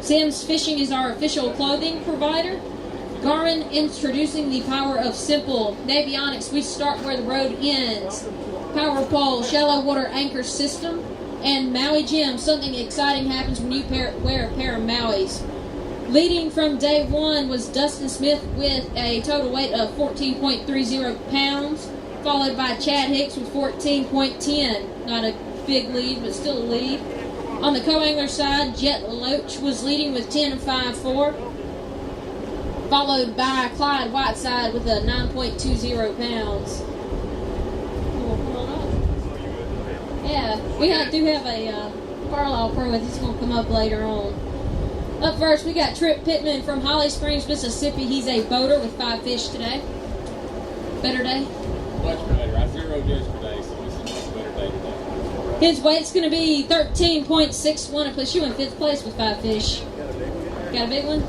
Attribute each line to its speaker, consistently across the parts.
Speaker 1: Sam's Fishing is our official clothing provider. Garmin introducing the power of simple. Navionics, we start where the road ends. Power Pole, shallow water anchor system. And Maui Gym, something exciting happens when you wear a pair of Maui's. Leading from day one was Dustin Smith with a total weight of 14.30 pounds, followed by Chad Hicks with 14.10. Not a big lead, but still a lead. On the co-angler side, Jet Loach was leading with 10.54, followed by Clyde Whiteside with a 9.20 pounds. Yeah, we do have a Carlisle pro with. He's going to come up later on. Up first, we got Trip Pittman from Holly Springs, Mississippi. He's a boater with 5 fish today. Better day?
Speaker 2: Much better. I zeroed yesterday, so this is a much better day today.
Speaker 1: His weight's going to be 13.61. It puts you in 5th place with 5 fish. Got a big one?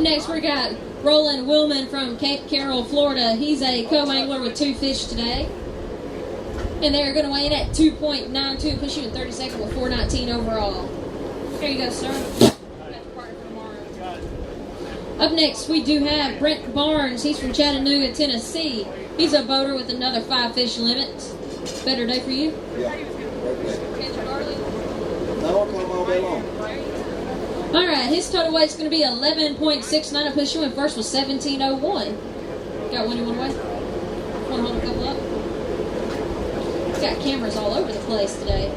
Speaker 1: Next, we got Roland Willman from Cape Carroll, Florida. He's a co-angler with 2 fish today. And they're going to weigh in at 2.92, push you in 32nd with 4.19 overall. There you go, sir. Up next, we do have Brent Barnes. He's from Chattanooga, Tennessee. He's a boater with another 5 fish limit. Better day for you?
Speaker 3: Yeah. No, I'll come all day long.
Speaker 1: All right, his total weight's going to be 11.69. I'll push you in first with 17.01. Got one you want to weigh? Want to hold a couple up? He's got cameras all over the place today.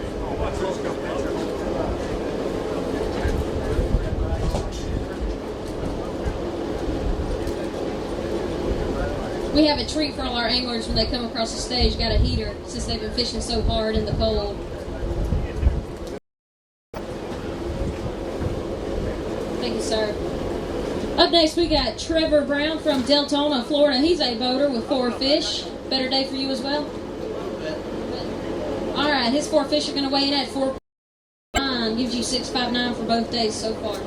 Speaker 1: We have a treat for all our anglers when they come across the stage. Got a heater since they've been fishing so hard in the cold. Thank you, sir. Up next, we got Trevor Brown from Deltona, Florida. He's a boater with 4 fish. Better day for you as well? All right, his 4 fish are going to weigh in at 4.9. Gives you 6.59 for both days so far.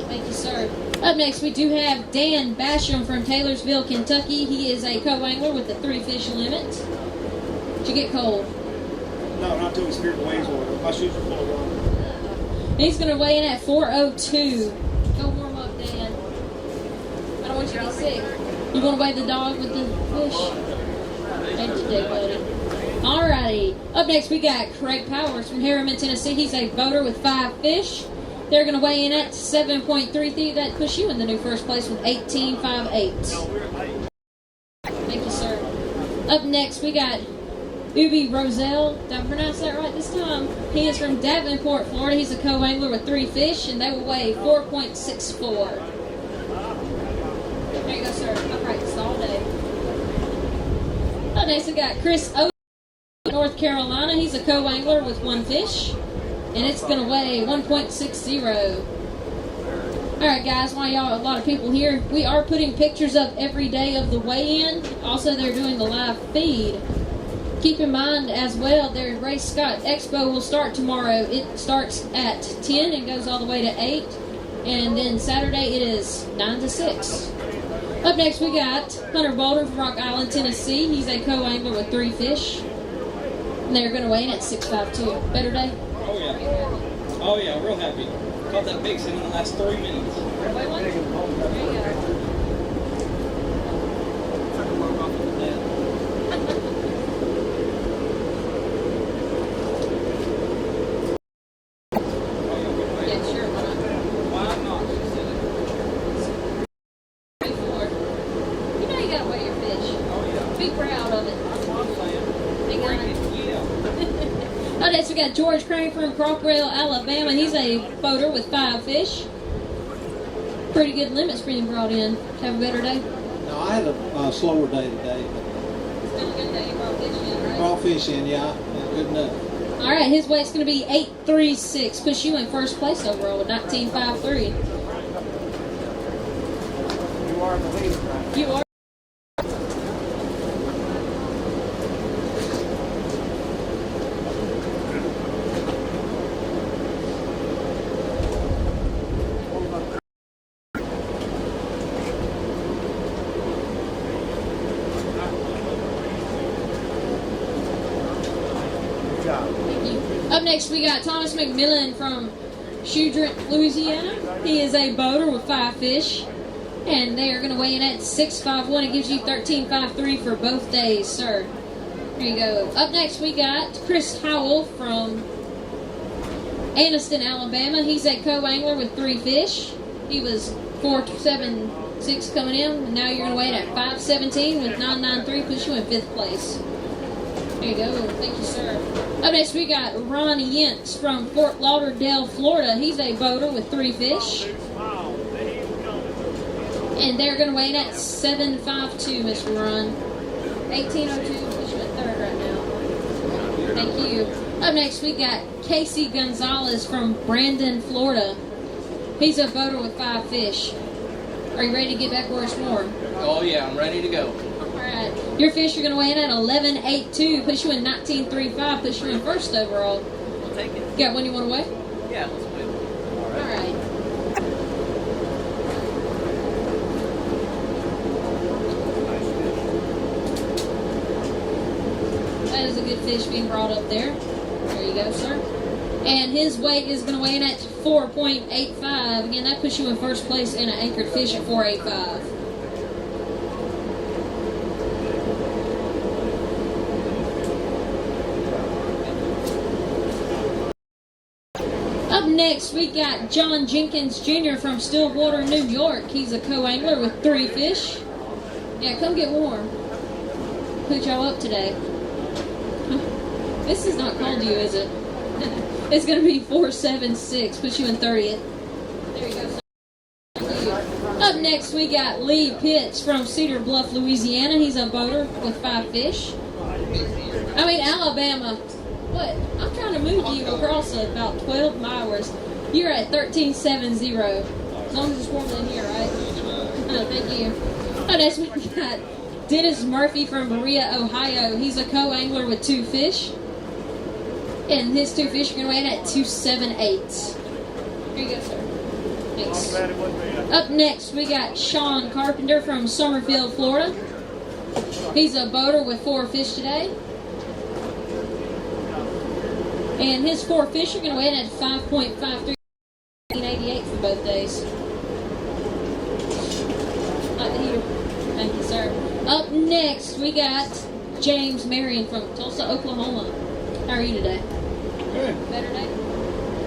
Speaker 1: Thank you, sir. Up next, we do have Dan Basham from Taylorsville, Kentucky. He is a co-angler with a 3 fish limit. Did you get cold?
Speaker 4: No, not until we speared the waves over. My shoes are full of water.
Speaker 1: He's going to weigh in at 4.02. Go warm up, Dan. I don't want you to get sick. You want to weigh the dog with the fish? Thank you, buddy. Alrighty. Up next, we got Craig Powers from Harriman, Tennessee. He's a boater with 5 fish. They're going to weigh in at 7.33. That puts you in the new first place with 18.58. Thank you, sir. Up next, we got Ubi Roselle. Did I pronounce that right this time? He is from Davenport, Florida. He's a co-angler with 3 fish, and they will weigh 4.64. There you go, sir. I practiced all day. Up next, we got Chris O. North Carolina. He's a co-angler with 1 fish, and it's going to weigh 1.60. All right, guys, while y'all, a lot of people here, we are putting pictures up every day of the weigh-in. Also, they're doing the live feed. Keep in mind as well, their Ray Scott Expo will start tomorrow. It starts at 10 and goes all the way to 8. And then Saturday it is 9 to 6. Up next we got Hunter Bolden from Rock Island, Tennessee. He's a co-angler with 3 fish. And they're going to weigh in at 6.52. Better day?
Speaker 2: Oh yeah. Oh yeah, real happy. Caught that big sin in the last 3 minutes.
Speaker 1: Everybody wants? There you go. Next we got George Crane from Crockwell, Alabama. He's a boater with 5 fish. Pretty good limits being brought in. Have a better day?
Speaker 3: No, I had a slower day today.
Speaker 1: It's been a good day. You brought fish in, right?
Speaker 3: Brought fish in, yeah. Good enough.
Speaker 1: All right, his weight's going to be 836. Puts you in first place overall with 1953.
Speaker 4: You are the leader, right?
Speaker 1: You are.
Speaker 4: Good job.
Speaker 1: Thank you. Up next, we got Thomas McMillan from Shudrick, Louisiana. He is a boater with 5 fish, and they are going to weigh in at 651. It gives you 1353 for both days, sir. There you go. Up next, we got Chris Howell from Anniston, Alabama. He's a co-angler with 3 fish. He was 476 coming in, and now you're going to weigh in at 517 with 993, puts you in 5th place. There you go. Thank you, sir. Up next, we got Ron Yentz from Fort Lauderdale, Florida. He's a boater with 3 fish. And they're going to weigh in at 752, Mr. Ron. 1802, puts you at 3rd right now. Thank you. Up next, we got Casey Gonzalez from Brandon, Florida. He's a boater with 5 fish. Are you ready to get back where it's warm?
Speaker 2: Oh yeah, I'm ready to go.
Speaker 1: Alright. Your fish are going to weigh in at 1182, puts you in 1935, puts you in 1st overall.
Speaker 2: We'll take it.
Speaker 1: You got one you want to weigh?
Speaker 2: Yeah, let's win. All right.
Speaker 1: Alright. That is a good fish being brought up there. There you go, sir. And his weight is going to weigh in at 4.85. Again, that puts you in 1st place in an anchored fish at 485. Up next, we got John Jenkins Jr. from Stillwater, New York. He's a co-angler with 3 fish. Yeah, come get warm. Put y'all up today. This is not called you, is it? It's going to be 476. Puts you in 30th. There you go. Thank you. Up next, we got Lee Pitts from Cedar Bluff, Louisiana. He's a boater with 5 fish. Alabama. What? I'm trying to move you across about 12 miles. You're at 1370. As long as it's warmer than here, right? Thank you. Oh, next we got Dennis Murphy from Berea, Ohio. He's a co-angler with 2 fish. And his 2 fish are going to weigh in at 278. Here you go, sir. Thanks. Up next, we got Sean Carpenter from Summerfield, Florida. He's a boater with 4 fish today. And his 4 fish are going to weigh in at 5.53, 1988 for both days. Like the heater. Thank you, sir. Up next, we got James Marion from Tulsa, Oklahoma. How are you today?
Speaker 5: Good.
Speaker 1: Better day?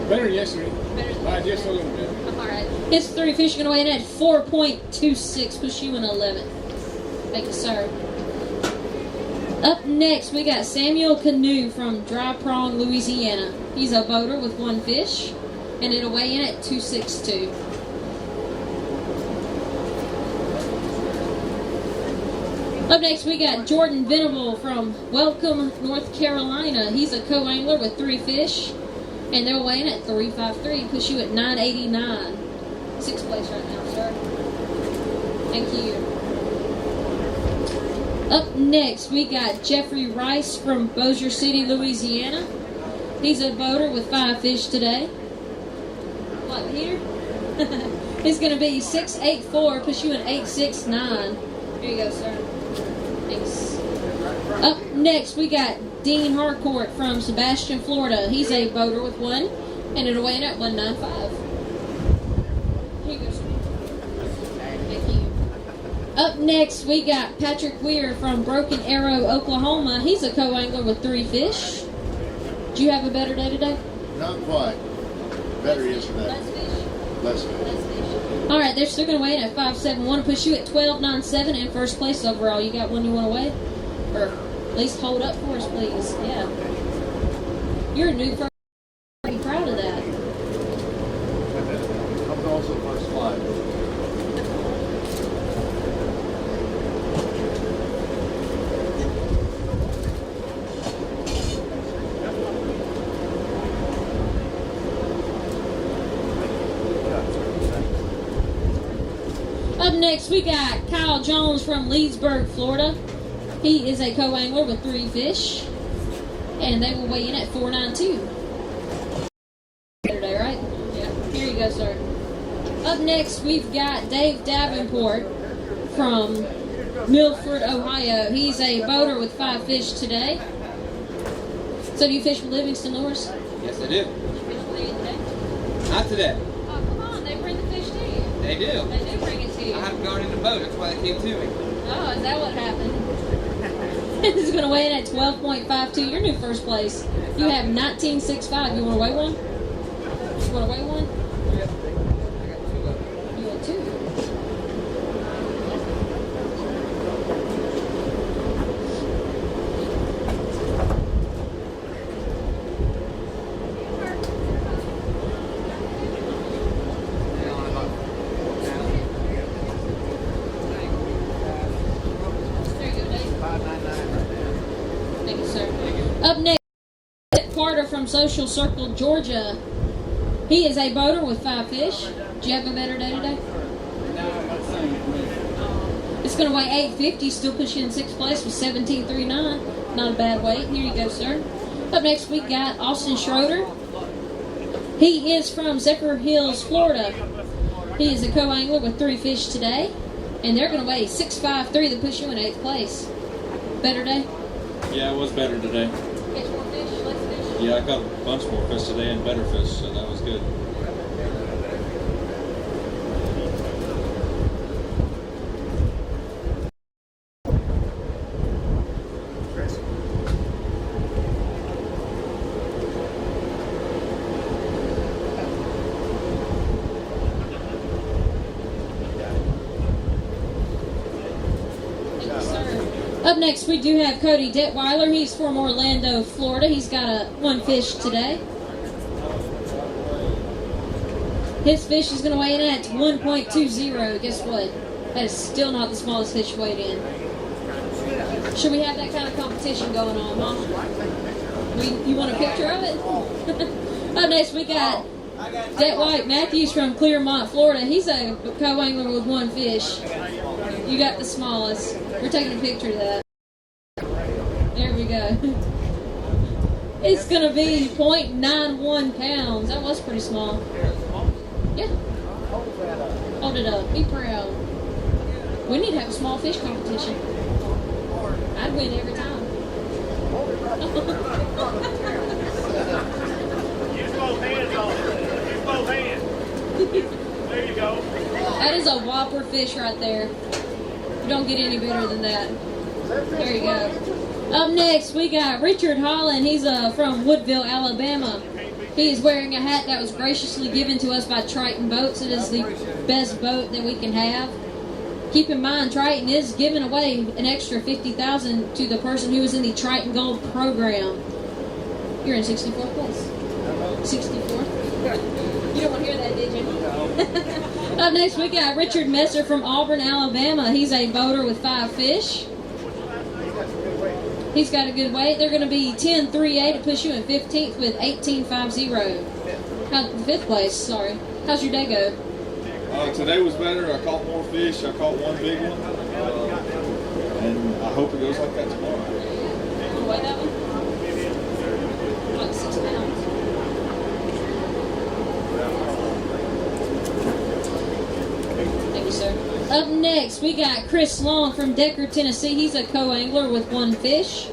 Speaker 5: Better than yesterday.
Speaker 1: Better than
Speaker 5: Just a
Speaker 1: yesterday?
Speaker 5: little bit.
Speaker 1: All right. His 3 fish are going to weigh in at 4.26, push you in 11th. Thank you, sir. Up next, we got Samuel Canoe from Dry Prong, Louisiana. He's a boater with 1 fish, and it'll weigh in at 262. Up next, we got Jordan Venable from Welcome, North Carolina. He's a co-angler with 3 fish, and they'll weigh in at 353, push you at 989. 6th place right now, sir. Thank you. Up next, we got Jeffrey Rice from Bossier City, Louisiana. He's a boater with 5 fish today. Like the heater? It's going to be 684, push you in 869. Here you go, sir. Thanks. Up next, we got Dean Harcourt from Sebastian, Florida. He's a boater with 1, and it'll weigh in at 195. Here you go, sir. Thank you. Up next, we got Patrick Weir from Broken Arrow, Oklahoma. He's a co-angler with 3 fish. Do you have a better day today?
Speaker 6: Not quite. Better yesterday.
Speaker 1: Less fish?
Speaker 6: Less fish.
Speaker 1: Less fish. All right, they're still going to weigh in at 571, push you at 1297 in 1st place overall. You got one you want to weigh? Or at least hold up for us, please. Yeah. You're a new person. Be proud of that.
Speaker 6: I'm also first flight.
Speaker 1: Up next, we got Kyle Jones from Leesburg, Florida. He is a co-angler with 3 fish, and they will weigh in at 492. Saturday, right? Yeah. Here you go, sir. Up next, we've got Dave Davenport from Milford, Ohio. He's a boater with 5 fish today. So do you fish with Livingston Lures?
Speaker 2: Yes, I do.
Speaker 1: Fish with you today?
Speaker 2: Not today.
Speaker 1: Oh, come on. They bring the fish to you.
Speaker 2: They do.
Speaker 1: They do bring it to you.
Speaker 2: I haven't gone in the boat. That's why they came to me.
Speaker 1: Oh, is that what happened? This is going to weigh in at 12.52. You're new first place. You have 19.65. You want to weigh one? You want to weigh one? You want 2? There you go, Dave. Thank you, sir. Up next, Carter from Social Circle, Georgia. He is a boater with 5 fish. Do you have a better day today? It's going to weigh 850, still push you in 6th place with 17.39. Not a bad weight. Here you go, sir. Up next, we got Austin Schroeder. He is from Zecker Hills, Florida. He is a co-angler with 3 fish today, and they're going to weigh 653 to push you in 8th place. Better day?
Speaker 2: Yeah, it was better today.
Speaker 1: Catch more fish, less fish.
Speaker 2: Yeah, I caught a bunch more fish today and better fish, so that was good.
Speaker 1: Thank you, sir. Up next, we do have Cody Detweiler. He's from Orlando, Florida. He's got 1 fish today. His fish is going to weigh in at 1.20. Guess what? That is still not the smallest fish weighed in. Should we have that kind of competition going on, huh? You want a picture of it? Up next, we got Detweiler Matthews from Clearmont, Florida. He's a co-angler with 1 fish. You got the smallest. We're taking a picture of that. There we go. It's going to be 0.91 pounds. That was pretty small. Yeah. Hold it up. Be proud. We need to have a small fish competition. I'd win every time.
Speaker 4: Use both hands on it. Use both hands. There you go.
Speaker 1: That is a whopper fish right there. You don't get any better than that. There you go. Up next, we got Richard Holland. He's from Woodville, Alabama. He is wearing a hat that was graciously given to us by Triton Boats. It is the best boat that we can have. Keep in mind, Triton is giving away an extra $50,000 to the person who is in the Triton Gold program. You're in 64th place. 64th? You don't want to hear that, did you? Up next, we got Richard Messer from Auburn, Alabama. He's a boater with 5 fish. He's got a good weight. They're going to be 10.38 to push you in 15th with 18.50. 5th place, sorry. How's your day go?
Speaker 7: Today was better. I caught more fish. I caught 1 big one. And I hope it goes like that tomorrow.
Speaker 1: Want to weigh that one? Like 6 pounds. Thank you, sir. Up next, we got Chris Long from Decker, Tennessee. He's a co-angler with 1 fish.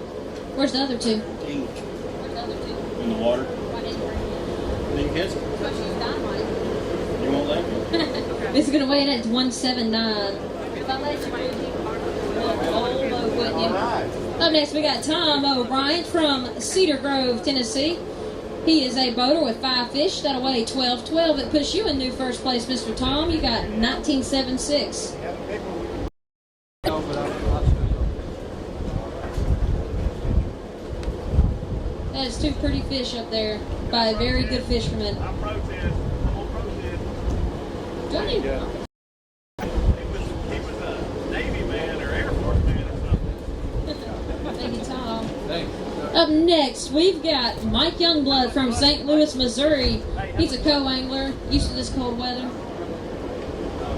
Speaker 1: Where's the other 2? Where's the other 2?
Speaker 7: In the water.
Speaker 1: Why didn't you bring them?
Speaker 7: Didn't catch it.
Speaker 1: Because she's dynamite.
Speaker 7: You won't let me.
Speaker 1: This is going to weigh in at 179. If I let you, wouldn't you? Up next, we got Tom O'Brien from Cedar Grove, Tennessee. He is a boater with 5 fish. That'll weigh 12.12. It puts you in new first place, Mr. Tom. You got 19.76. That is 2 pretty fish up there by a very good fisherman.
Speaker 4: I'm protest. I'm on protest.
Speaker 1: Johnny.
Speaker 4: He was a Navy man or Air Force man or something.
Speaker 1: Thank you, Tom.
Speaker 2: Thanks.
Speaker 1: Up next, we've got Mike Youngblood from St. Louis, Missouri. He's a co-angler, used to this cold weather.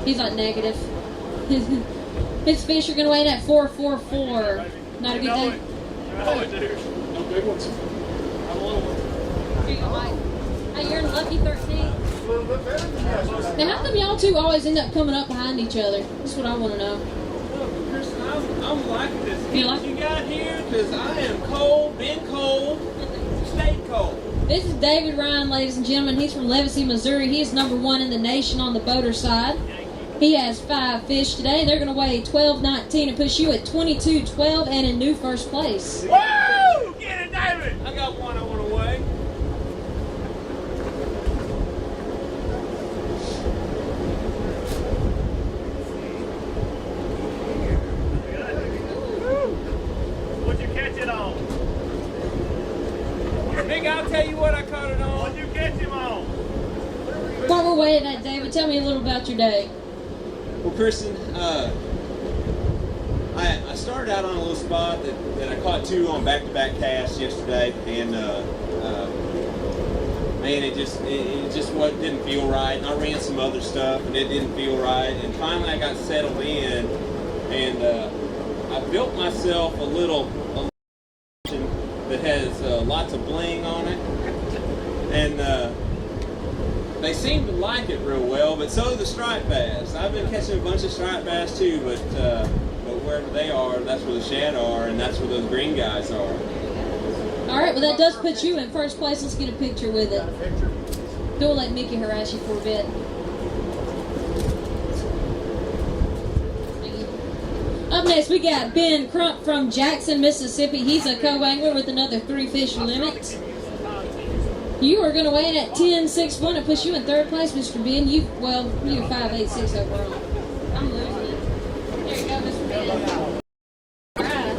Speaker 1: He's like negative. His fish are going to weigh in at 444. Not a good
Speaker 4: know
Speaker 1: day.
Speaker 4: it. No, dude.
Speaker 5: No big ones.
Speaker 4: I'm a little one.
Speaker 1: Here you go, Mike. Hey, you're in lucky 13.
Speaker 6: A little bit better than yesterday.
Speaker 1: Now, how come y'all two always end up coming up behind each other? That's what I want to know.
Speaker 2: Look, Kristen, I'm liking this
Speaker 1: You
Speaker 2: heat
Speaker 1: like-
Speaker 2: you got here because I am cold, been cold, stayed cold.
Speaker 1: This is David Ryan, ladies and gentlemen. He's from Levacy, Missouri. He is number 1 in the nation on the boater side. He has 5 fish today. They're going to weigh 12.19 and push you at 22.12 and in new first place.
Speaker 4: Woo! Get it, David!
Speaker 2: I got one I want to weigh.
Speaker 4: What'd you catch it on?
Speaker 2: Big, I'll tell you what I caught it on.
Speaker 4: What'd you catch him on?
Speaker 1: While we're waiting at David, tell me a little about your day.
Speaker 2: Well, Kristen, I started out on a little spot that I caught 2 on back-to-back casts yesterday, and man, it just didn't feel right. And I ran some other stuff, and it didn't feel right. And finally, I got settled in, and I built myself a little that has lots of bling on it, and they seem to like it real well, but so do the striped bass. I've been catching a bunch of striped bass too, but wherever they are, that's where the shad are, and that's where those green guys are.
Speaker 1: All right, well, that does put you in first place. Let's get a picture with it. Don't let Mickey harass you for a bit. Thank you. Up next, we got Ben Crump from Jackson, Mississippi. He's a co-angler with another 3 fish limit. You are going to weigh in at 10.61 and push you in third place, Mr. Ben. You're 5.86 overall. I'm losing it. There you go, Mr. Ben. All right.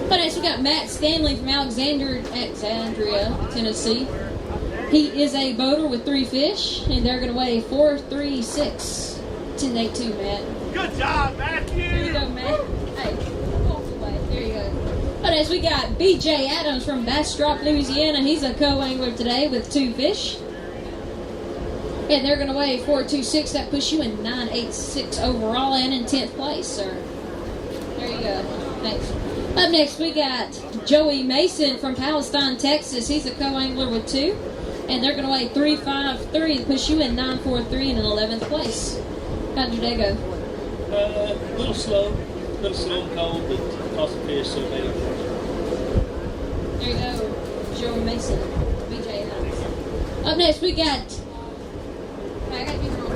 Speaker 1: But next, we got Matt Stanley from Alexandria, Tennessee. He is a boater with 3 fish, and they're going to weigh 436. 10.82, Matt.
Speaker 4: Good job, Matthew!
Speaker 1: There you go, Matt. Hey, walk away. There you go. But next, we got B.J. Adams from Bastrop, Louisiana. He's a co-angler today with 2 fish. And they're going to weigh 426. That puts you in 986 overall and in 10th place, sir. There you go. Next. Up next, we got Joey Mason from Palestine, Texas. He's a co-angler with 2. And they're going to weigh 353 and push you in 943 and in 11th place. How'd your day go?
Speaker 8: A little slow and cold, but caught some fish, so made it for us.
Speaker 1: There you go, Joey Mason, BJ Adams. Up next, we got. I got these wrong.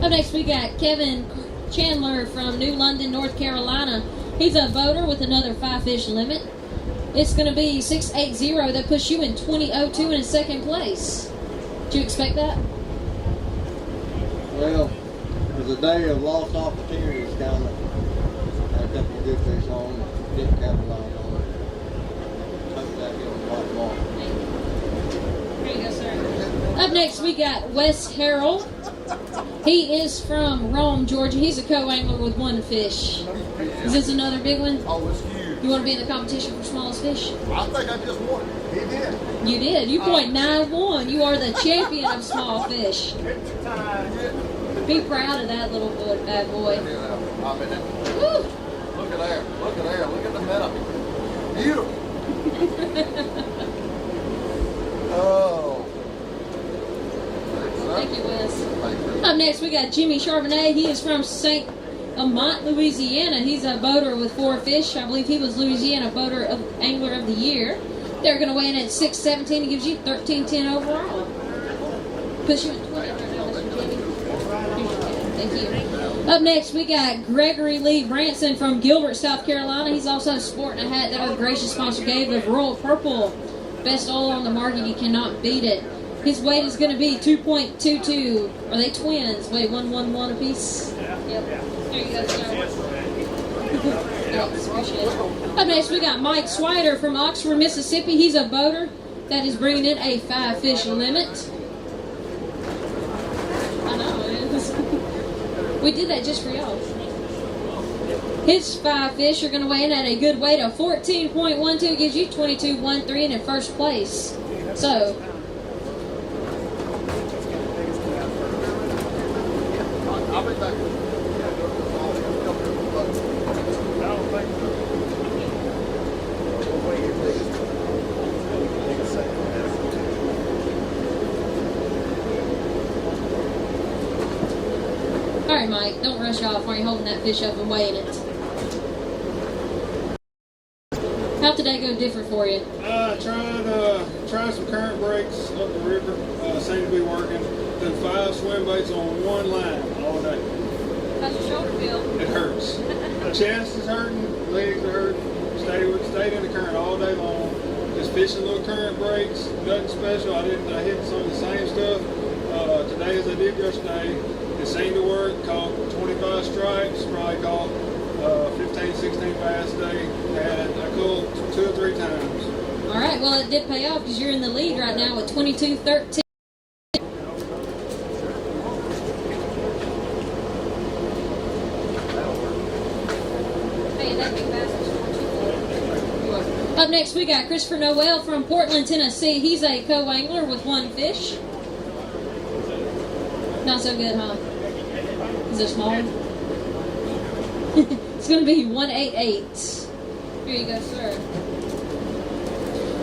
Speaker 1: Up next, we got Kevin Chandler from New London, North Carolina. He's a boater with another 5 fish limit. It's going to be 680. That puts you in 2002 and in second place. Did you expect that?
Speaker 3: Well, it was a day of lost opportunities, kind of. Had a couple of good fish on, and didn't capitalize on it. Hope that goes quite long.
Speaker 1: Here you go, sir. Up next, we got Wes Harrell. He is from Rome, Georgia. He's a co-angler with 1 fish. Is this another big one?
Speaker 6: Oh, it's huge.
Speaker 1: You want to be in the competition for smallest fish?
Speaker 6: I think I just won. He did.
Speaker 1: You did. You point 9-1. You are the champion of small fish.
Speaker 4: Picture time.
Speaker 1: Be proud of that little bad boy.
Speaker 6: I mean,
Speaker 1: Woo!
Speaker 6: look at there. Look at there. Look at the metal. Beautiful. Oh.
Speaker 1: Thank you, Wes.
Speaker 6: Thank you.
Speaker 1: Up next, we got Jimmy Charbonnet. He is from St. Amant, Louisiana. He's a boater with 4 fish. I believe he was Louisiana Angler of the Year. They're going to weigh in at 617. It gives you 1310 overall. Push you at 20. Thank you. Up next, we got Gregory Lee Branson from Gilbert, South Carolina. He's also sporting a hat that our gracious sponsor gave of Royal Purple. Best oil on the market. You cannot beat it. His weight is going to be 2.22. Are they twins? Weigh 111 apiece? Yep. There you go, sir. Yes, appreciate it. Up next, we got Mike Swider from Oxford, Mississippi. He's a boater that is bringing in a 5 fish limit. I know, it is. We did that just for y'all. His 5 fish are going to weigh in at a good weight of 14.12. Gives you 22.13 and in first place. So,
Speaker 4: I'll
Speaker 6: I'll be back.
Speaker 4: I don't think so.
Speaker 1: All right, Mike, don't rush off while you're holding that fish up and weighing it. How'd today go different for you?
Speaker 5: Tried some current breaks up the river. Seemed to be working. Done 5 swim baits on one line all day.
Speaker 1: How's your shoulder feel?
Speaker 5: It hurts. Chest is hurting, legs are hurting. Stayed in the current all day long. Just fishing little current breaks. Nothing special. I hit some of the same stuff today as I did yesterday. It seemed to work. Caught 25 stripes. Probably caught 15, 16 bass a day. I caught 2 or 3 times.
Speaker 1: All right, well, it did pay off because you're in the lead right now with 22-13. Up next, we got Christopher Noel from Portland, Tennessee. He's a co-angler with 1 fish. Not so good, huh? Is it small? It's going to be 188. Here you go, sir.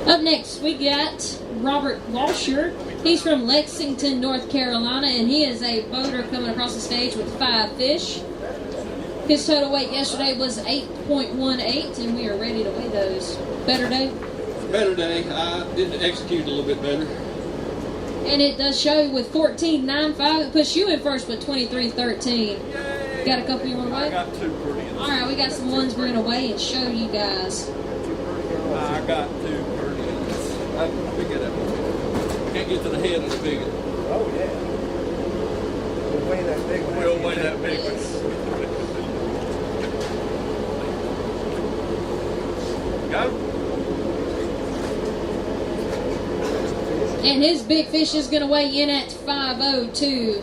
Speaker 1: Up next, we got Robert Walsher. He's from Lexington, North Carolina, and he is a boater coming across the stage with 5 fish. His total weight yesterday was 8.18, and we are ready to weigh those. Better day?
Speaker 7: Better day. I did execute a little bit better.
Speaker 1: And it does show with 14.95. It puts you in first with 23.13. Got a couple you want to
Speaker 4: I
Speaker 1: weigh?
Speaker 4: got 2 pretty.
Speaker 1: All right, we got some ones we're going to weigh and show you guys.
Speaker 4: I got 2 pretty.
Speaker 6: I'll be good at it. Can't get to the head of the big one.
Speaker 4: Oh, yeah. We'll weigh that big one. We'll weigh that big one. Go.
Speaker 1: And his big fish is going to weigh in at 502.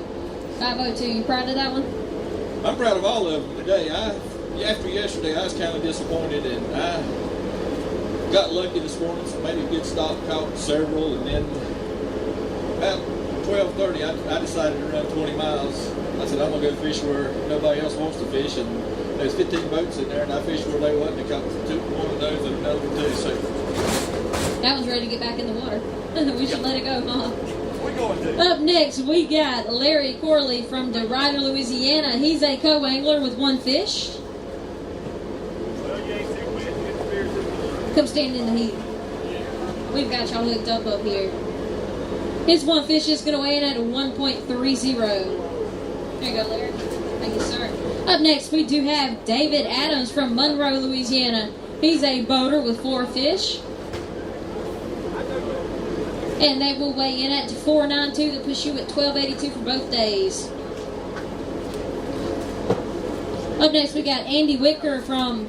Speaker 1: 502. You proud of that one?
Speaker 7: I'm proud of all of them today. After yesterday, I was kind of disappointed, and I got lucky this morning. So made a good stop, caught several, and then about 12:30, I decided to run 20 miles. I said I'm gonna go fish where nobody else wants to fish, and there's 15 boats in there, and I fished where they wasn't. I caught one of those and another one too. So
Speaker 1: That one's ready to get back in the water. We should let it go, huh?
Speaker 4: We're going to.
Speaker 1: Up next, we got Larry Corley from DeRuyter, Louisiana. He's a co-angler with 1 fish.
Speaker 4: Well, you ain't too bad. Get the beers in the
Speaker 1: Come stand in the heat. We've got y'all hooked up here. His 1 fish is going to weigh in at a 1.30. There you go, Larry. Thank you, sir. Up next, we do have David Adams from Monroe, Louisiana. He's a boater with 4 fish. And they will weigh in at 492. That puts you at 1282 for both days. Up next, we got Andy Wicker from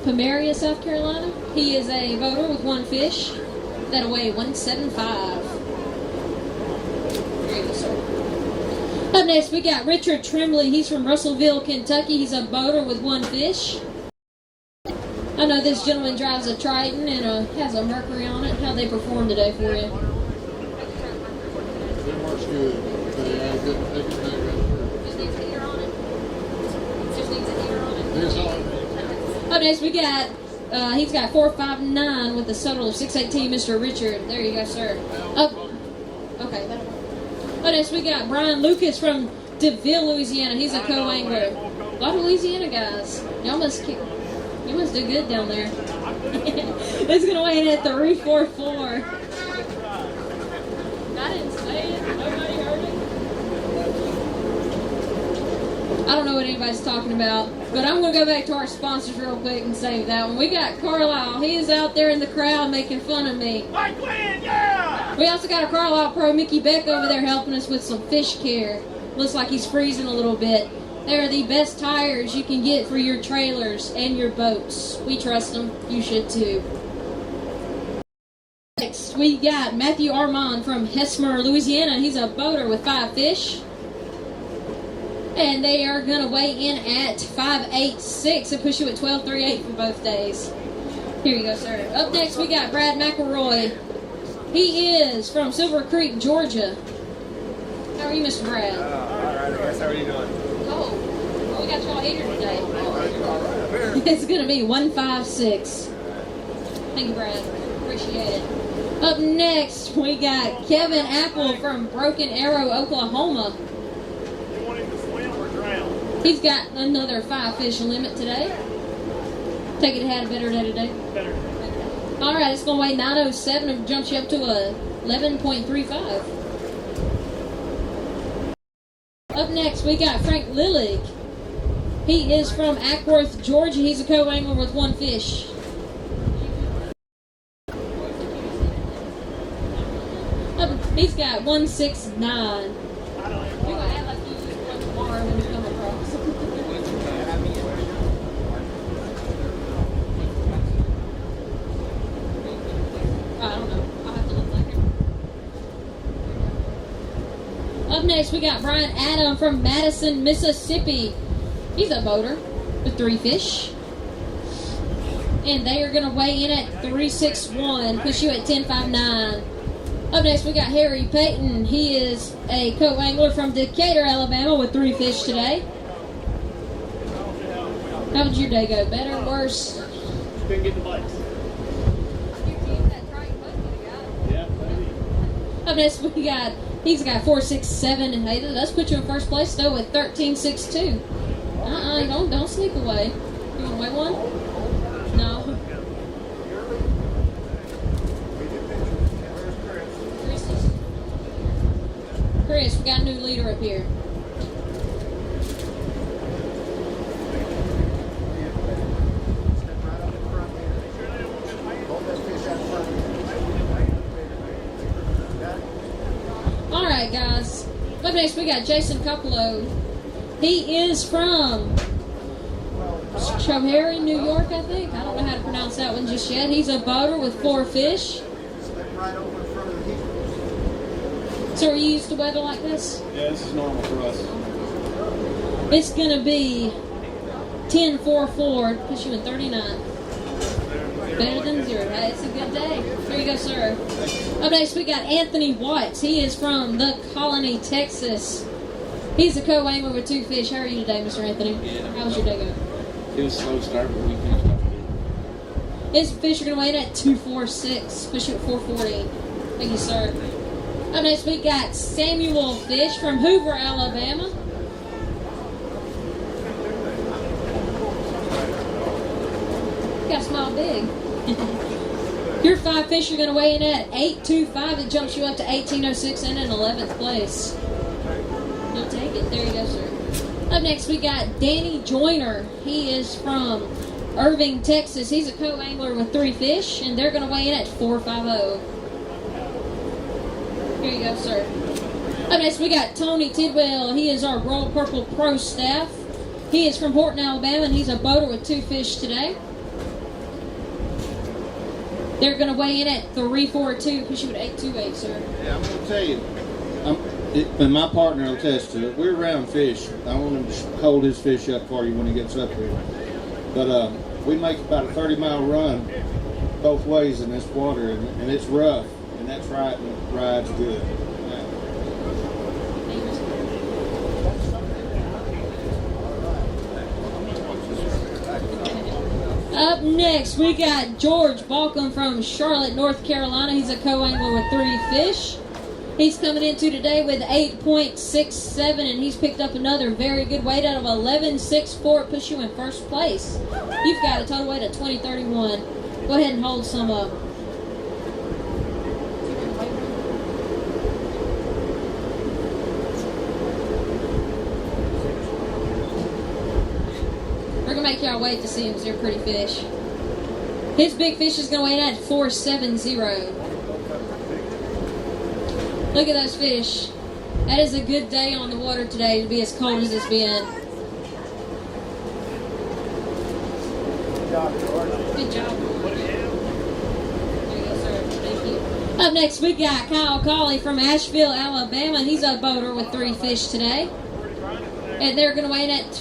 Speaker 1: Pomeria, South Carolina. He is a boater with 1 fish. That'll weigh 175. There you go, sir. Up next, we got Richard Tremblay. He's from Russellville, Kentucky. He's a boater with 1 fish. I know this gentleman drives a Triton and has a Mercury on it. How'd they perform today for you?
Speaker 3: It works good. They can take it
Speaker 1: Just needs a heater on it. Just needs a heater on it.
Speaker 3: There's all it
Speaker 1: Up next, we got, he's got 459 with a total of 618, Mr. Richard. There you go, sir. Up, okay, that'll work. Up next, we got Brian Lucas from DeVille, Louisiana. He's a co-angler. A lot of Louisiana guys. You must do good down there. It's going to weigh in at 344. I didn't say it. Nobody heard it. I don't know what anybody's talking about, but I'm going to go back to our sponsors real quick and save that one. We got Carlisle. He is out there in the crowd making fun of me.
Speaker 4: Mike Lynn, yeah!
Speaker 1: We also got a Carlisle Pro, Mickey Beck, over there helping us with some fish care. Looks like he's freezing a little bit. They're the best tires you can get for your trailers and your boats. We trust them. You should too. Next, we got Matthew Armand from Hesmer, Louisiana. He's a boater with 5 fish. And they are going to weigh in at 586. It puts you at 1238 for both days. Here you go, sir. Up next, we got Brad McElroy. He is from Silver Creek, Georgia. How are you, Mr. Brad?
Speaker 4: All right, I guess. How are you doing?
Speaker 1: Oh, got y'all here today. It's gonna be 156. Thank you, Brad. Appreciate it. Up next, we got Kevin Apple from Broken Arrow, Oklahoma.
Speaker 4: You want him to swim or drown?
Speaker 1: He's got another 5 fish limit today. Take it had a better day today.
Speaker 4: Better.
Speaker 1: All right, it's going to weigh 907 and jumps you up to a 11.35. Up next, we got Frank Lillig. He is from Ackworth, Georgia. He's a co-angler with 1 fish. He's got 169. You're going to act like you just one tomorrow when you come across. I don't know. I'll have to look later. Up next, we got Brian Adam from Madison, Mississippi. He's a boater with 3 fish. And they are going to weigh in at 361, push you at 10.59. Up next, we got Harry Payton. He is a co-angler from Decatur, Alabama, with 3 fish today. How did your day go? Better or worse?
Speaker 8: Couldn't get the bites. Yeah, maybe.
Speaker 1: Up next, he's got 4.67, and hey, that's put you in first place though with 13.62. Don't sneak away. You want to weigh one? No. Chris, we got a new leader up here. All right, guys. Up next, we got Jason Coppola. He is from Schoharie, New York, I think. I don't know how to pronounce that one just yet. He's a boater with 4 fish. So are you used to weather like this?
Speaker 7: Yeah, this is normal for us.
Speaker 1: It's going to be 10.44, puts you in 39. Better than 0. Hey, it's a good day. Here you go, sir. Up next, we got Anthony Watts. He is from The Colony, Texas. He's a co-angler with 2 fish. How are you today, Mr. Anthony?
Speaker 9: Yeah.
Speaker 1: How was your day going?
Speaker 9: It was a slow start, but we finished off good.
Speaker 1: His fish are going to weigh in at 246, push you at 440. Thank you, sir. Up next, we got Samuel Fish from Hoover, Alabama. You got to smile big. Your 5 fish are going to weigh in at 825. It jumps you up to 1806 and in 11th place. You'll take it. There you go, sir. Up next, we got Danny Joyner. He is from Irving, Texas. He's a co-angler with 3 fish, and they're going to weigh in at 450. Here you go, sir. Up next, we got Tony Tidwell. He is our Royal Purple Pro staff. He is from Horton, Alabama, and he's a boater with 2 fish today. They're going to weigh in at 342, push you at 828, sir.
Speaker 3: Yeah, I'm going to tell you, and my partner will attest to it, we're around fish. I want him to hold his fish up for you when he gets up here. But we make about a 30-mile run both ways in this water, and it's rough, and that's right, and it rides good.
Speaker 1: Up next, we got George Balcom from Charlotte, North Carolina. He's a co-angler with 3 fish. He's coming into today with 8.67, and he's picked up another very good weight out of 11.64. Puts you in first place. You've got a total weight of 20.31. Go ahead and hold some up. We're going to make y'all wait to see him because they're pretty fish. His big fish is going to weigh in at 470. Look at those fish. That is a good day on the water today to be as cold as it's been. Good job. There you go, sir. Thank you. Up next, we got Kyle Colley from Asheville, Alabama. He's a boater with 3 fish today. And they're going to weigh in at,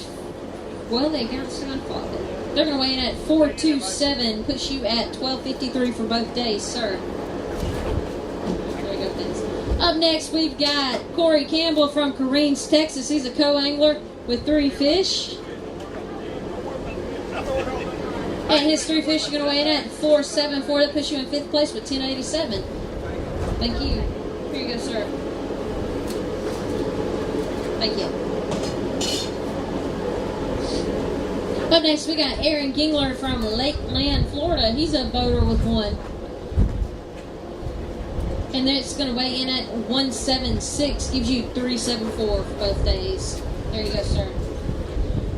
Speaker 1: well, they got some fought. They're going to weigh in at 427, puts you at 12.53 for both days, sir. There you go, thanks. Up next, we've got Corey Campbell from Careens, Texas. He's a co-angler with 3 fish. And his 3 fish are going to weigh in at 474. That puts you in 5th place with 1087. Thank you. Here you go, sir. Thank you. Up next, we got Aaron Gingler from Lakeland, Florida. He's a boater with 1. And then it's going to weigh in at 176. Gives you 374 for both days. There you go, sir.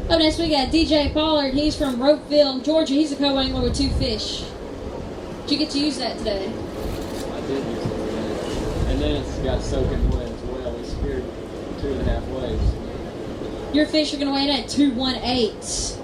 Speaker 1: Up next, we got DJ Pollard. He's from Ropeville, Georgia. He's a co-angler with 2 fish. Did you get to use that today?
Speaker 9: I did use it today. And then it's got soaking wet as well. We speared 2.5 waves.
Speaker 1: Your fish are going to weigh in at 218.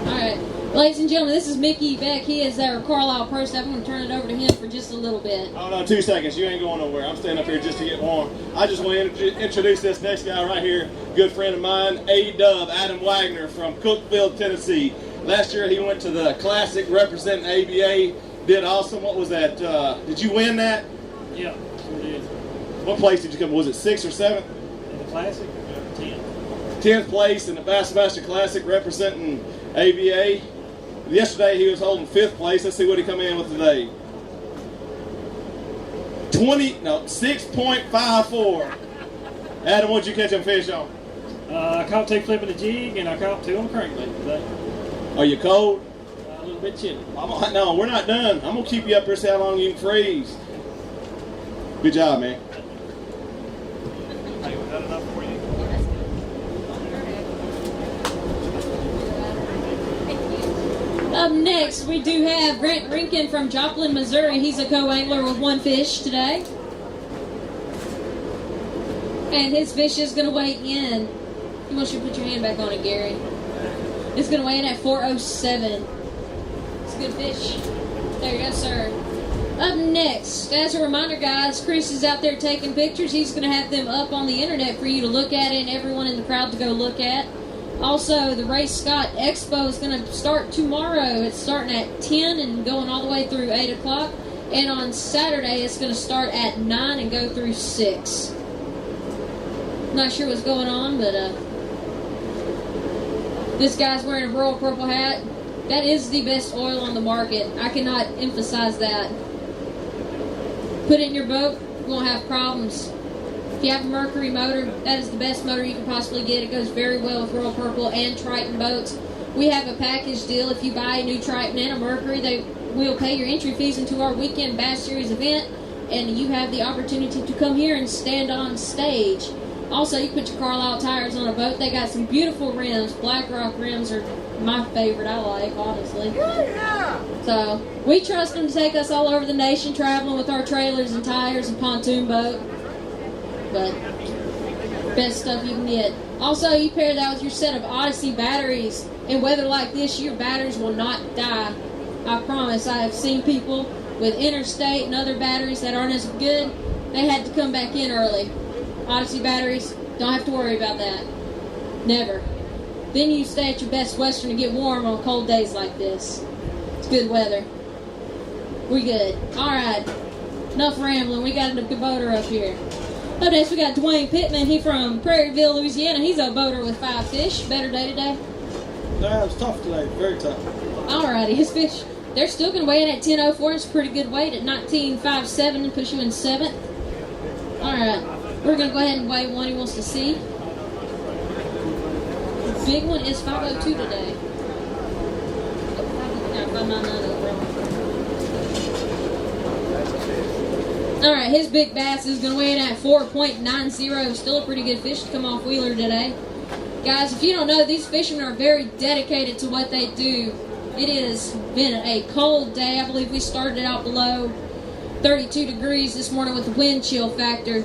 Speaker 1: All right. Ladies and gentlemen, this is Mickey Beck. He is our Carlisle Pro Staff. I'm going to turn it over to him for just a little bit.
Speaker 5: Hold on 2 seconds. You ain't going nowhere. I'm standing up here just to get warm. I just want to introduce this next guy right here. Good friend of mine, A-Dub, Adam Wagner from Cookeville, Tennessee. Last year he went to the Classic representing ABA. Did awesome. What was that? Did you win that?
Speaker 8: Yeah, sure did.
Speaker 5: What place did you come? Was it 6th or 7th?
Speaker 8: In the Classic, 10.
Speaker 5: 10th place in the Bassmaster Classic representing ABA. Yesterday he was holding 5th place. Let's see what he come in with today. 6.54. Adam, what'd you catch them fish on?
Speaker 8: I caught 2 flipping the jig, and I caught 2 on crankbait today.
Speaker 5: Are you cold?
Speaker 8: A little bit chilly.
Speaker 5: No, we're not done. I'm gonna keep you up here, see how long you can freeze. Good job, man.
Speaker 4: Hey, was that enough for you?
Speaker 1: Up next, we do have Grant Rinkin from Joplin, Missouri. He's a co-angler with 1 fish today. And his fish is going to weigh in. You want you to put your hand back on it, Gary. It's going to weigh in at 407. It's a good fish. There you go, sir. Up next, as a reminder, guys, Chris is out there taking pictures. He's going to have them up on the internet for you to look at and everyone in the crowd to go look at. Also, the Ray Scott Expo is going to start tomorrow. It's starting at 10 and going all the way through 8 o'clock. And on Saturday, it's going to start at 9 and go through 6. Not sure what's going on, but this guy's wearing a Royal Purple hat. That is the best oil on the market. I cannot emphasize that. Put it in your boat, you won't have problems. If you have a Mercury motor, that is the best motor you can possibly get. It goes very well with Royal Purple and Triton boats. We have a package deal. If you buy a new Triton and a Mercury, they will pay your entry fees into our weekend Bass Series event, and you have the opportunity to come here and stand on stage. Also, you put your Carlisle tires on a boat. They got some beautiful rims. Black Rock rims are my favorite, I like, honestly. So, we trust them to take us all over the nation, traveling with our trailers and tires and pontoon boat. But, best stuff you can get. Also, you pair that with your set of Odyssey batteries. In weather like this, your batteries will not die. I promise. I have seen people with Interstate and other batteries that aren't as good. They had to come back in early. Odyssey batteries, don't have to worry about that. Never. Then you stay at your Best Western and get warm on cold days like this. It's good weather. We good. Alright. Enough rambling. We got a good boater up here. Up next we got Dwayne Pittman. He from Prairieville, Louisiana. He's a boater with 5 fish. Better day today?
Speaker 7: No, it was tough today. Very tough.
Speaker 1: Alrighty. His fish, they're still going to weigh in at 10.04. It's a pretty good weight at 19.57 and push you in 7th. Alright. We're going to go ahead and weigh one he wants to see. The big one is 502 today. Alright, his big bass is going to weigh in at 4.90. Still a pretty good fish to come off Wheeler today. Guys, if you don't know, these fishermen are very dedicated to what they do. It has been a cold day. I believe we started out below 32 degrees this morning with the wind chill factor.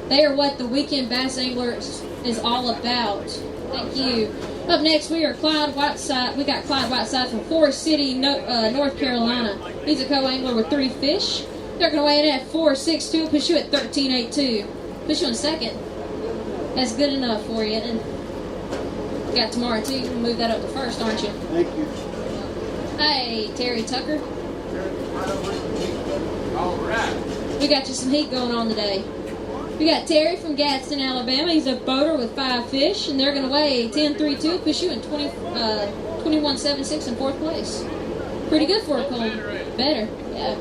Speaker 1: They are what the weekend bass angler is all about. Thank you. Up next, we are Clyde Whiteside. We got Clyde Whiteside from Forest City, North Carolina. He's a co-angler with 3 fish. They're going to weigh in at 4.62, push you at 13.82. Push you in 2nd. That's good enough for you. And you got tomorrow too. You can move that up to 1st, aren't you?
Speaker 3: Thank you.
Speaker 1: Hey, Terry Tucker.
Speaker 6: All right.
Speaker 1: We got you some heat going on today. We got Terry from Gadsden, Alabama. He's a boater with 5 fish, and they're going to weigh 10.32, push you in 21.76 in 4th place. Pretty good for a Coleman. Better, yeah.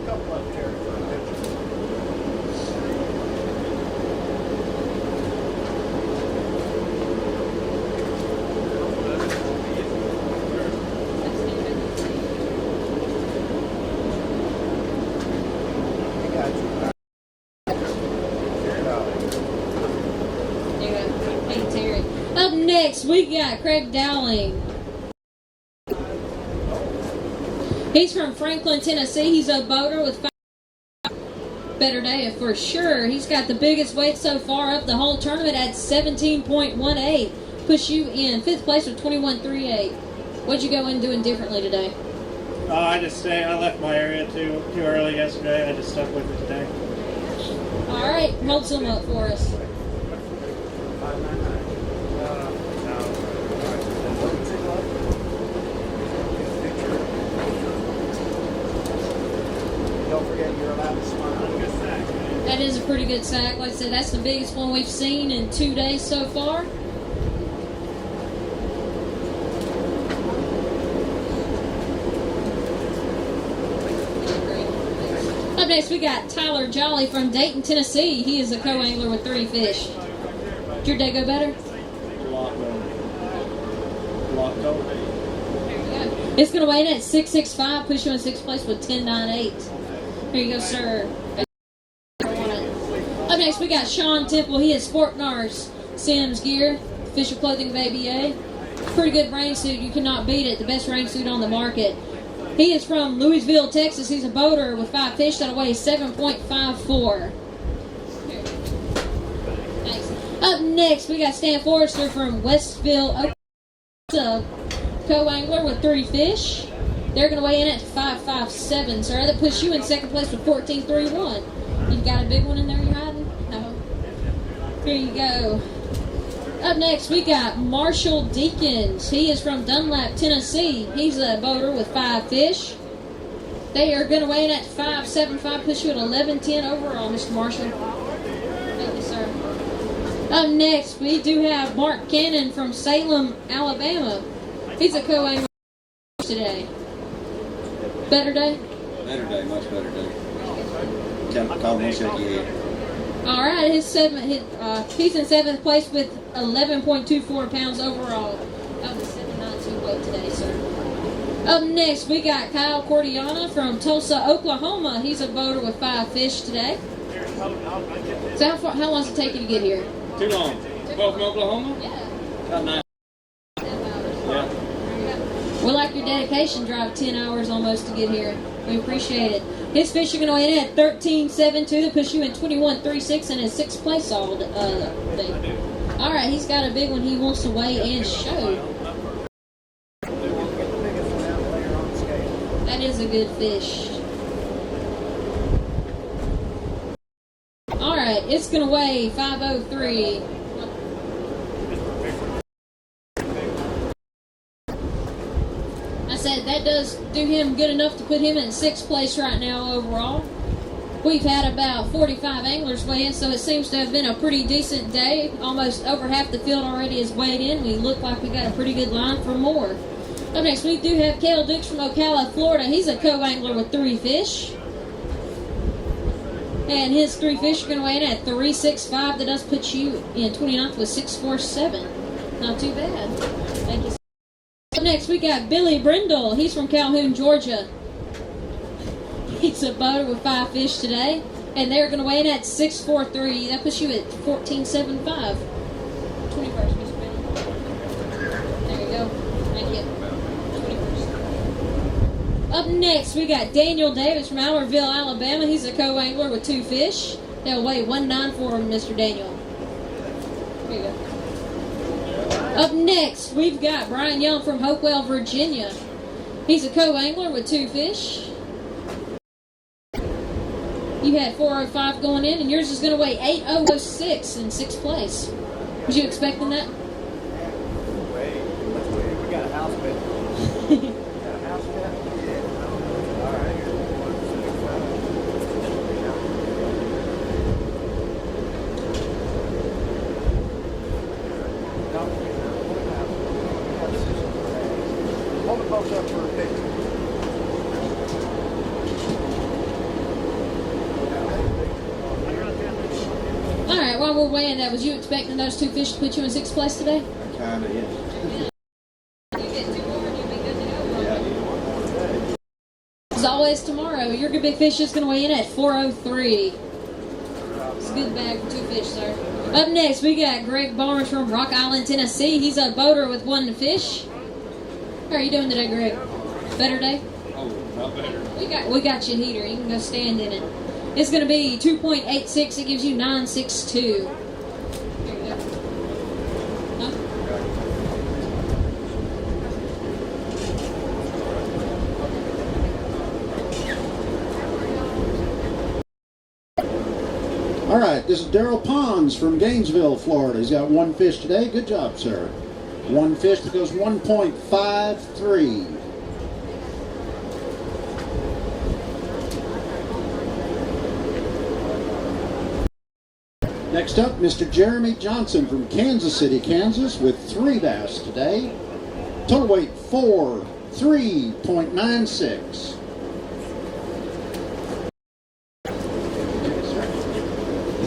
Speaker 1: Hey, Terry. Up next, we got Craig Dowling. He's from Franklin, Tennessee. He's a boater with 5. Better day for sure. He's got the biggest weight so far up the whole tournament at 17.18. Push you in 5th place with 21.38. What'd you go in doing differently today?
Speaker 5: I left my area too early yesterday. I just stuck with it today.
Speaker 1: All right, hold some up for us.
Speaker 6: Don't forget you're allowed to smile.
Speaker 1: That is a pretty good sack. Like I said, that's the biggest one we've seen in 2 days so far. Up next, we got Tyler Jolly from Dayton, Tennessee. He is a co-angler with 3 fish. Did your day go better?
Speaker 7: A lot better.
Speaker 1: There you go. It's going to weigh in at 6.65, push you in 6th place with 10.98. Here you go, sir. Up next, we got Sean Temple. He is sporting our Sims gear, official clothing of ABA. Pretty good rain suit. You cannot beat it. The best rain suit on the market. He is from Louisville, Texas. He's a boater with 5 fish that'll weigh 7.54. Thanks. Up next, we got Stan Forrester from Westville, Oklahoma. Co-angler with 3 fish. They're going to weigh in at 5.57. So that puts you in 2nd place with 14.31. You got a big one in there you're hiding? No. Here you go. Up next, we got Marshall Deakins. He is from Dunlap, Tennessee. He's a boater with 5 fish. They are going to weigh in at 5.75, push you at 11.10 overall, Mr. Marshall. Thank you, sir. Up next, we do have Mark Cannon from Salem, Alabama. He's a co-angler today. Better day?
Speaker 3: Better day, much better day. Call me, shake your head.
Speaker 1: All right, he's in 7th place with 11.24 pounds overall. That was 7.92 weight today, sir. Up next, we got Kyle Cordiana from Tulsa, Oklahoma. He's a boater with 5 fish today. So how long does it take you to get here?
Speaker 2: Too long. Both from Oklahoma?
Speaker 1: Yeah.
Speaker 2: About 9. Yeah.
Speaker 1: We like your dedication. Drive 10 hours almost to get here. We appreciate it. His fish are going to weigh in at 13.72 to push you in 21.36 and in 6th place all day. All right, he's got a big one he wants to weigh and show. That is a good fish. All right, it's going to weigh 5.03. I said that does do him good enough to put him in 6th place right now overall. We've had about 45 anglers weigh in, so it seems to have been a pretty decent day. Almost over half the field already is weighed in. We look like we got a pretty good line for more. Up next, we do have Cale Dukes from Ocala, Florida. He's a co-angler with 3 fish. And his 3 fish are going to weigh in at 3.65. That does put you in 29th with 6.47. Not too bad. Thank you. Up next, we got Billy Brindle. He's from Calhoun, Georgia. He's a boater with 5 fish today. And they're going to weigh in at 6.43. That puts you at 14.75. 21st, Mr. Billy. There you go. Thank you. 21st. Up next, we got Daniel Davis from Albertville, Alabama. He's a co-angler with 2 fish. They'll weigh 1.94, Mr. Daniel. Here you go. Up next, we've got Brian Young from Hopewell, Virginia. He's a co-angler with 2 fish. You had 4.05 going in, and yours is going to weigh 8.06 in 6th place. Was you expecting that?
Speaker 6: Wait. We got a house bet. We got a house bet? Yeah. All right.
Speaker 1: right, while we're weighing that, was you expecting those 2 fish to put you in 6th place today?
Speaker 3: Kinda, yeah.
Speaker 1: You get 2 more and you'll be good to go. As always, tomorrow, your good big fish is going to weigh in at 403. It's a good bag for 2 fish, sir. Up next, we got Greg Barnes from Rock Island, Tennessee. He's a boater with 1 fish. How are you doing today, Greg? Better day?
Speaker 7: Oh, not better.
Speaker 1: We got you a heater. You can go stand in it. It's going to be 2.86. It gives you 962. Here you go. Huh?
Speaker 10: All right, this is Daryl Pons from Gainesville, Florida. He's got 1 fish today. Good job, sir. 1 fish that goes 1.53. Next up, Mr. Jeremy Johnson from Kansas City, Kansas, with 3 bass today. Total weight 3.96.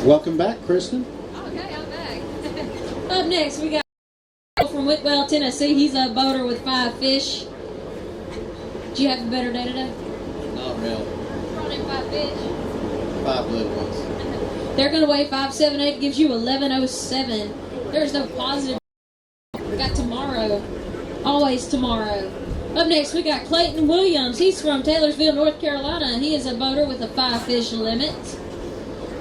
Speaker 10: Welcome back, Kristen.
Speaker 1: Okay, I'm back. Up next, we got from Whitwell, Tennessee. He's a boater with 5 fish. Did you have a better day today?
Speaker 9: Not really.
Speaker 1: Brought in 5 fish.
Speaker 9: 5 little ones.
Speaker 1: They're going to weigh 578. Gives you 1107. There's no positive. We got tomorrow. Always tomorrow. Up next, we got Clayton Williams. He's from Taylorsville, North Carolina. He is a boater with a 5 fish limit.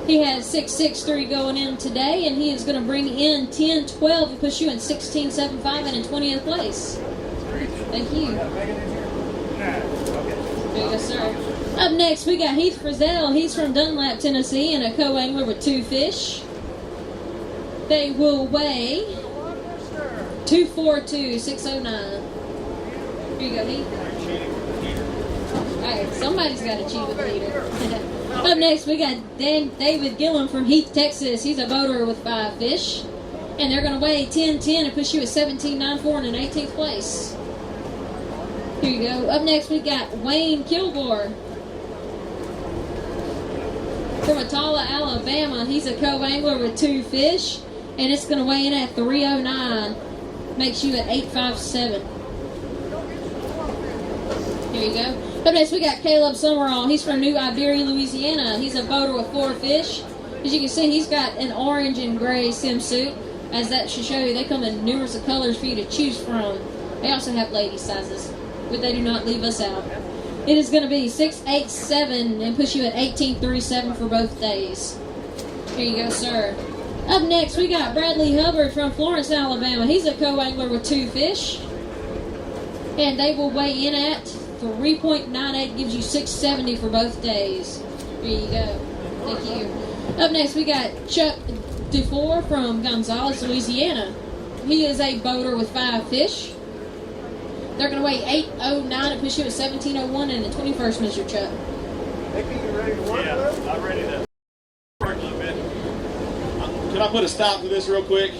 Speaker 1: He has 663 going in today, and he is going to bring in 1012 and push you in 16.75 and in 20th place. Thank you. There you go, sir. Up next, we got Heath Frizzell. He's from Dunlap, Tennessee, and a co-angler with 2 fish. They will weigh 242, 609. Here you go, Heath. All right, somebody's got to cheat with the leader. Up next, we got David Gillum from Heath, Texas. He's a boater with 5 fish. And they're going to weigh 1010 and push you at 17.94 and in 18th place. Here you go. Up next, we got Wayne Kilgore from Atala, Alabama. He's a co-angler with 2 fish. And it's going to weigh in at 309. Makes you at 857. Here you go. Up next, we got Caleb Summerall. He's from New Iberia, Louisiana. He's a boater with 4 fish. As you can see, he's got an orange and gray swimsuit. As that should show you, they come in numerous of colors for you to choose from. They also have lady sizes, but they do not leave us out. It is going to be 687 and push you at 1837 for both days. Here you go, sir. Up next, we got Bradley Hubbard from Florence, Alabama. He's a co-angler with 2 fish. And they will weigh in at 3.98, gives you 670 for both days. Here you go. Thank you. Up next, we got Chuck Dufour from Gonzales, Louisiana. He is a boater with 5 fish. They're going to weigh 809 and push you at 1701 and the 21st, Mr. Chuck.
Speaker 4: Yeah, I'm ready to work a little bit.
Speaker 2: Can I put a stop to this real quick?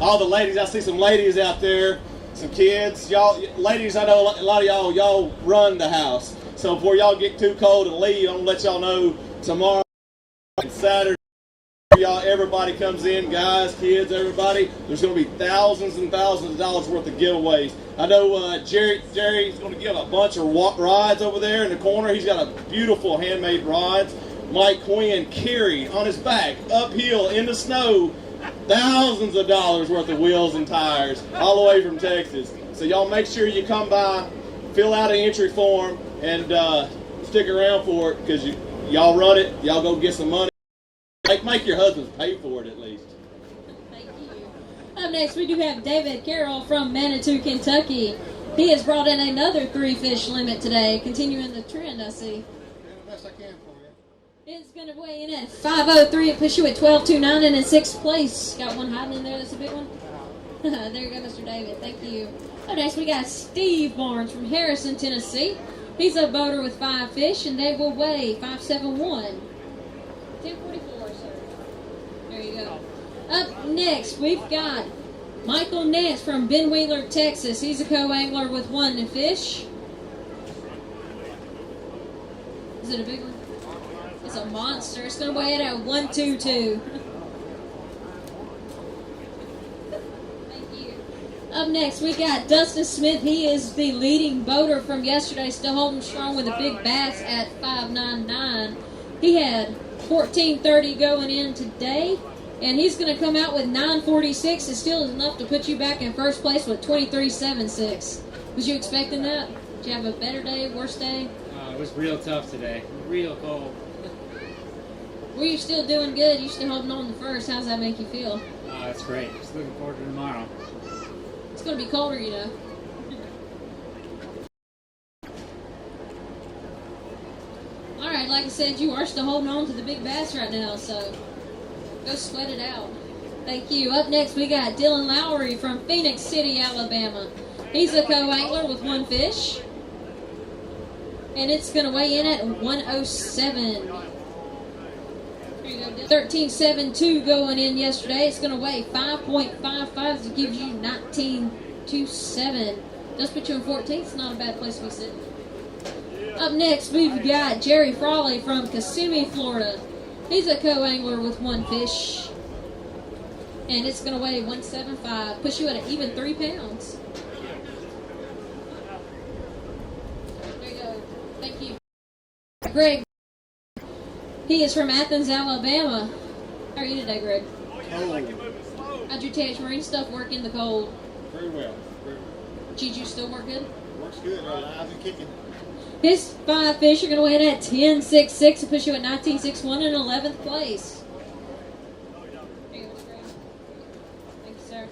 Speaker 2: All the ladies, I see some ladies out there, some kids. Y'all, ladies, I know a lot of y'all run the house. So before y'all get too cold and leave, I'm gonna let y'all know tomorrow and Saturday, y'all, everybody comes in, guys, kids, everybody. There's gonna be thousands and thousands of dollars worth of giveaways. I know Jerry's gonna give a bunch of rods over there in the corner. He's got a beautiful handmade rods. Mike Quinn carried on his back uphill in the snow thousands of dollars worth of wheels and tires all the way from Texas. So y'all make sure you come by, fill out an entry form, and stick around for it, because y'all run it. Y'all go get some money. Make your husbands pay for it at least.
Speaker 1: Thank you. Up next, we do have David Carroll from Manitou, Kentucky. He has brought in another 3 fish limit today, continuing the trend, I see. It's going to weigh in at 503 and push you at 1229 and in 6th place. Got one hiding in there. That's a big one. There you go, Mr. David. Thank you. Up next, we got Steve Barnes from Harrison, Tennessee. He's a boater with 5 fish, and they will weigh 571. 1044, sir. There you go. Up next, we've got Michael Nance from Ben Wheeler, Texas. He's a co-angler with 1 fish. Is it a big one? It's a monster. It's going to weigh it at 122. Up next, we got Dustin Smith. He is the leading boater from yesterday, still holding strong with a big bass at 5.99. He had 14.30 going in today, and he's going to come out with 9.46. It still is enough to put you back in first place with 23.76. Was you expecting that? Did you have a better day, worse day?
Speaker 11: It was real tough today. Real cold.
Speaker 1: Were you still doing good? You still holding on to first. How's that make you feel?
Speaker 11: It's great. Just looking forward to tomorrow.
Speaker 1: It's going to be colder, you know. All right, like I said, you are still holding on to the big bass right now, so go sweat it out. Thank you. Up next, we got Dylan Lowry from Phoenix City, Alabama. He's a co-angler with one fish, and it's going to weigh in at 107. 13.72 going in yesterday. It's going to weigh 5.55 to give you 19.27. Does put you in 14th. It's not a bad place to be sitting. Up next, we've got Jerry Frawley from Kissimmee, Florida. He's a co-angler with one fish, and it's going to weigh 175. Puts you at an even 3 pounds. There you go. Thank you. Greg. He is from Athens, Alabama. How are you today, Greg? How'd your TH Marine stuff work in the cold?
Speaker 5: Very well.
Speaker 1: Juju still work good?
Speaker 5: Works good. Alive and kicking.
Speaker 1: His 5 fish are going to weigh in at 10.66 and push you at 19.61 in 11th place. Thank you, sir.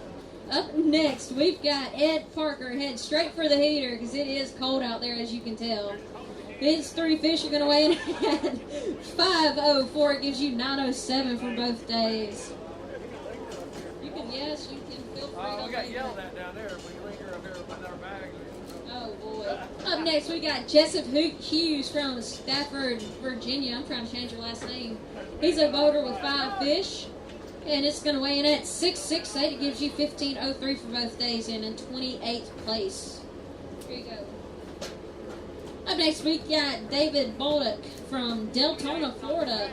Speaker 1: Up next, we've got Ed Parker. Head straight for the heater because it is cold out there, as you can tell. His 3 fish are going to weigh in at 5.04. It gives you 9.07 for both days. You can, yes, you can feel free to.
Speaker 4: We got yelled at down there if we linger up here with our bags.
Speaker 1: Oh, boy. Up next, we got Jessup Hughes from Stafford, Virginia. I'm trying to change your last name. He's a boater with 5 fish, and it's going to weigh in at 6.68. It gives you 15.03 for both days and in 28th place. Here you go. Up next, we got David Bolduc from Deltona, Florida.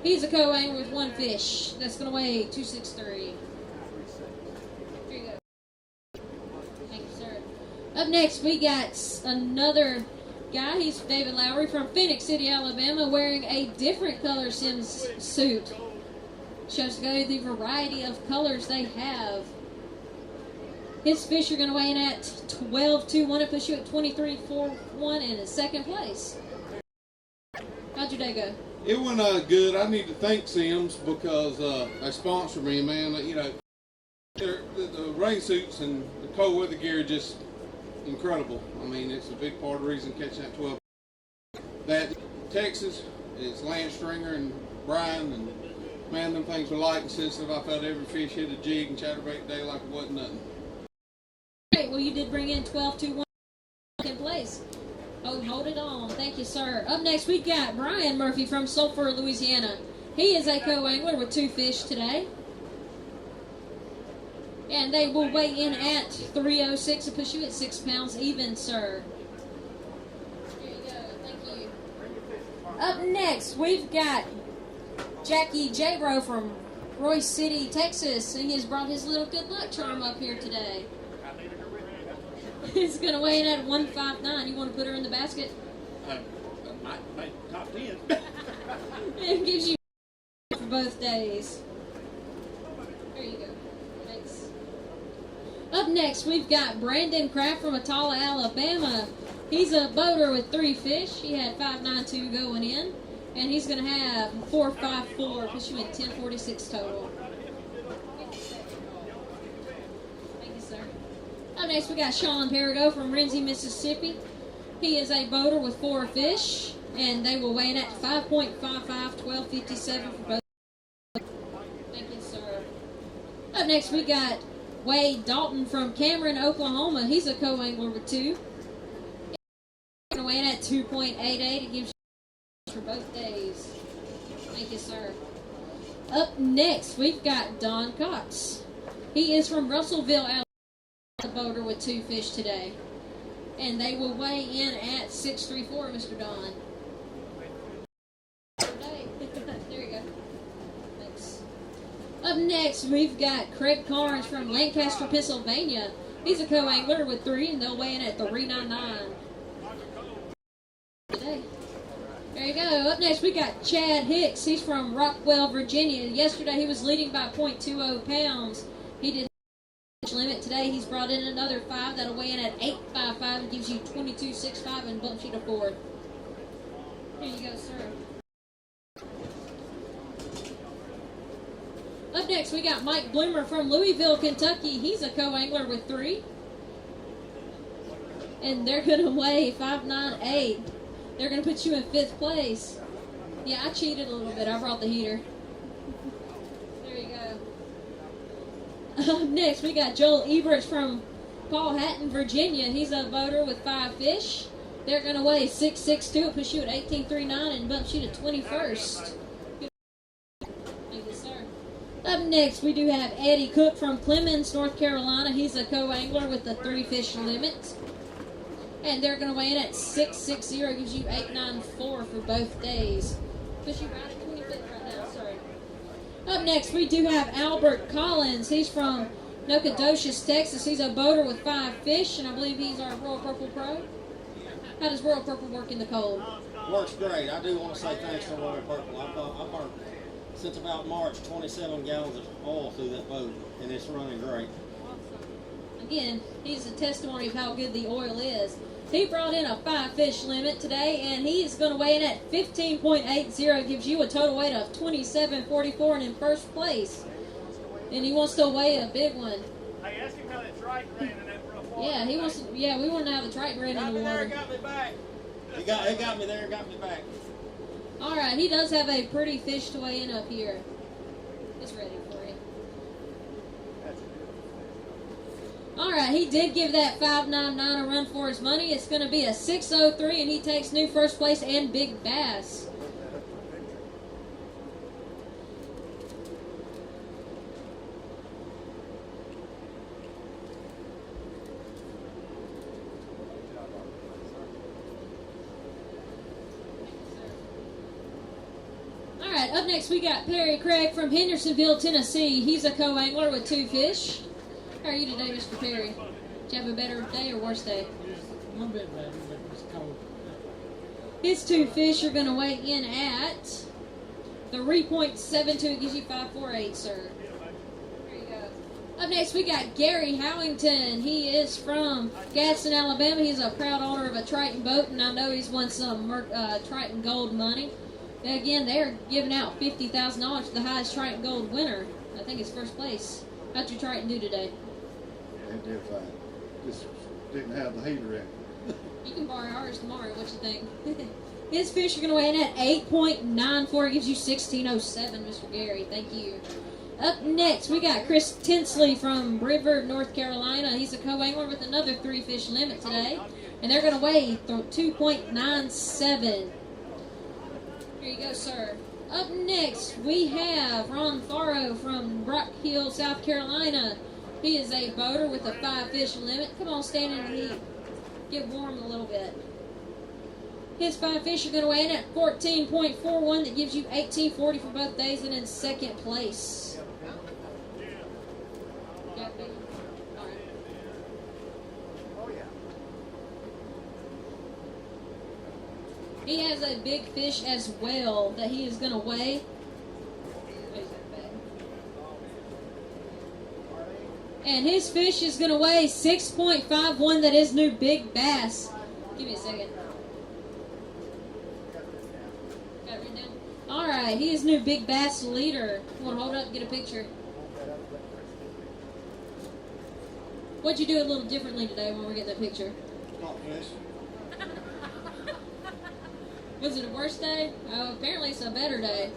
Speaker 1: He's a co-angler with 1 fish. That's going to weigh 263. Here you go. Thank you, sir. Up next, we got another guy. He's David Lowry from Phoenix City, Alabama, wearing a different color Sims suit. Shows you the variety of colors they have. His fish are going to weigh in at 12.21. It puts you at 23.41 and in 2nd place. How'd your day go?
Speaker 3: It went good. I need to thank Sims because they sponsor me, man. You know, the rain suits and the cold weather gear are just incredible. I mean, it's a big part of the reason catching that 12. That Texas is Lance Stringer and Brian, and man, them things were light and sensitive. I felt every fish hit a jig and chatterbait today like it wasn't nothing.
Speaker 1: Great. Well, you did bring in 12.21 in place. Oh, hold it on. Thank you, sir. Up next, we got Brian Murphy from Sulphur, Louisiana. He is a co-angler with 2 fish today. And they will weigh in at 3.06 and push you at 6 pounds even, sir. Here you go. Thank you. Up next, we've got Jackie J-Bro from Royce City, Texas. He has brought his little good luck charm up here today. It's going to weigh in at 159. You want to put her in the basket?
Speaker 6: My top 10.
Speaker 1: It gives you for both days. There you go. Thanks. Up next, we've got Brandon Kraft from Atala, Alabama. He's a boater with 3 fish. He had 5.92 going in, and he's going to have 4.54, puts you in 10.46 total. Thank you, sir. Up next, we got Sean Perigo from Renzi, Mississippi. He is a boater with 4 fish, and they will weigh in at 5.55, 12.57 for both. Thank you, sir. Up next, we got Wade Dalton from Cameron, Oklahoma. He's a co-angler with 2. Going to weigh in at 2.88. It gives you for both days. Thank you, sir. Up next, we've got Don Cox. He is from Russellville, Alabama. A boater with 2 fish today, and they will weigh in at 6.34, Mr. Don. There you go. Thanks. Up next, we've got Craig Carnes from Lancaster, Pennsylvania. He's a co-angler with 3, and they'll weigh in at 399. Today. There you go. Up next, we got Chad Hicks. He's from Rockwell, Virginia. Yesterday, he was leading by 0.20 pounds. He did limit. Today, he's brought in another 5. That'll weigh in at 855 and gives you 22.65 and bumps you to 4th. Here you go, sir. Up next, we got Mike Bloomer from Louisville, Kentucky. He's a co-angler with 3. And they're going to weigh 598. They're going to put you in 5th place. Yeah, I cheated a little bit. I brought the heater. There you go. Up next, we got Joel Eberts from Paul Hatton, Virginia. He's a boater with 5 fish. They're going to weigh 662. It puts you at 1839 and bumps you to 21st. Up next, we do have Eddie Cook from Clemens, North Carolina. He's a co-angler with the 3-fish limit. And they're going to weigh in at 660. Gives you 894 for both days. Push you right at 25th right now, sorry. Up next, we do have Albert Collins. He's from Nacogdoches, Texas. He's a boater with 5 fish, and I believe he's our Royal Purple Pro. How does Royal Purple work in the cold?
Speaker 12: Works great. I do want to say thanks to Royal Purple. I've burned since about March 27 gallons of oil through that boat, and it's running great.
Speaker 1: Awesome. Again, he's a testimony of how good the oil is. He brought in a 5-fish limit today, and he is going to weigh in at 15.80. Gives you a total weight of 27.44 and in 1st place. And he wants to weigh a big one.
Speaker 4: Hey, ask him how that Triton ran in that rough water.
Speaker 1: Yeah, he wants. Yeah, we want to have the Triton ran in the water.
Speaker 12: Got me back. He got me there, got me back.
Speaker 1: All right, he does have a pretty fish to weigh in up here. It's ready for you. All right, he did give that 599 a run for his money. It's going to be a 603, and he takes new 1st place and big bass. Up next, we got Perry Craig from Hendersonville, Tennessee. He's a co-angler with 2 fish. How are you today, Mr. Perry? Did you have a better day or worse day?
Speaker 11: A little bit better, but it's cold.
Speaker 1: His 2 fish are going to weigh in at 3.72. It gives you 548, sir. There you go. Up next, we got Gary Howington. He is from Gadsden, Alabama. He's a proud owner of a Triton boat, and I know he's won some Triton Gold money. Again, they're giving out $50,000 to the highest Triton Gold winner. I think it's 1st place. How'd your Triton do today?
Speaker 3: It did fine. Just didn't have the heater in.
Speaker 1: You can borrow ours tomorrow. What you think? His fish are going to weigh in at 8.94. It gives you 1607, Mr. Gary. Thank you. Up next, we got Chris Tinsley from River, North Carolina. He's a co-angler with another 3-fish limit today. And they're going to weigh 2.97. Here you go, sir. Up next, we have Ron Farrow from Rock Hill, South Carolina. He is a boater with a 5-fish limit. Come on, stand in the heat. Get warm a little bit. His 5 fish are going to weigh in at 14.41. That gives you 1840 for both days and in 2nd place. Yeah, big. All right. He has a big fish as well that he is going to weigh. And his fish is going to weigh 6.51. That is new big bass. Give me a second. Got it written down? All right, he is new big bass leader. You want to hold up and get a picture? What'd you do a little differently today when we get that picture?
Speaker 12: Caught fish.
Speaker 1: Was it a worse day? Oh, apparently it's a better day.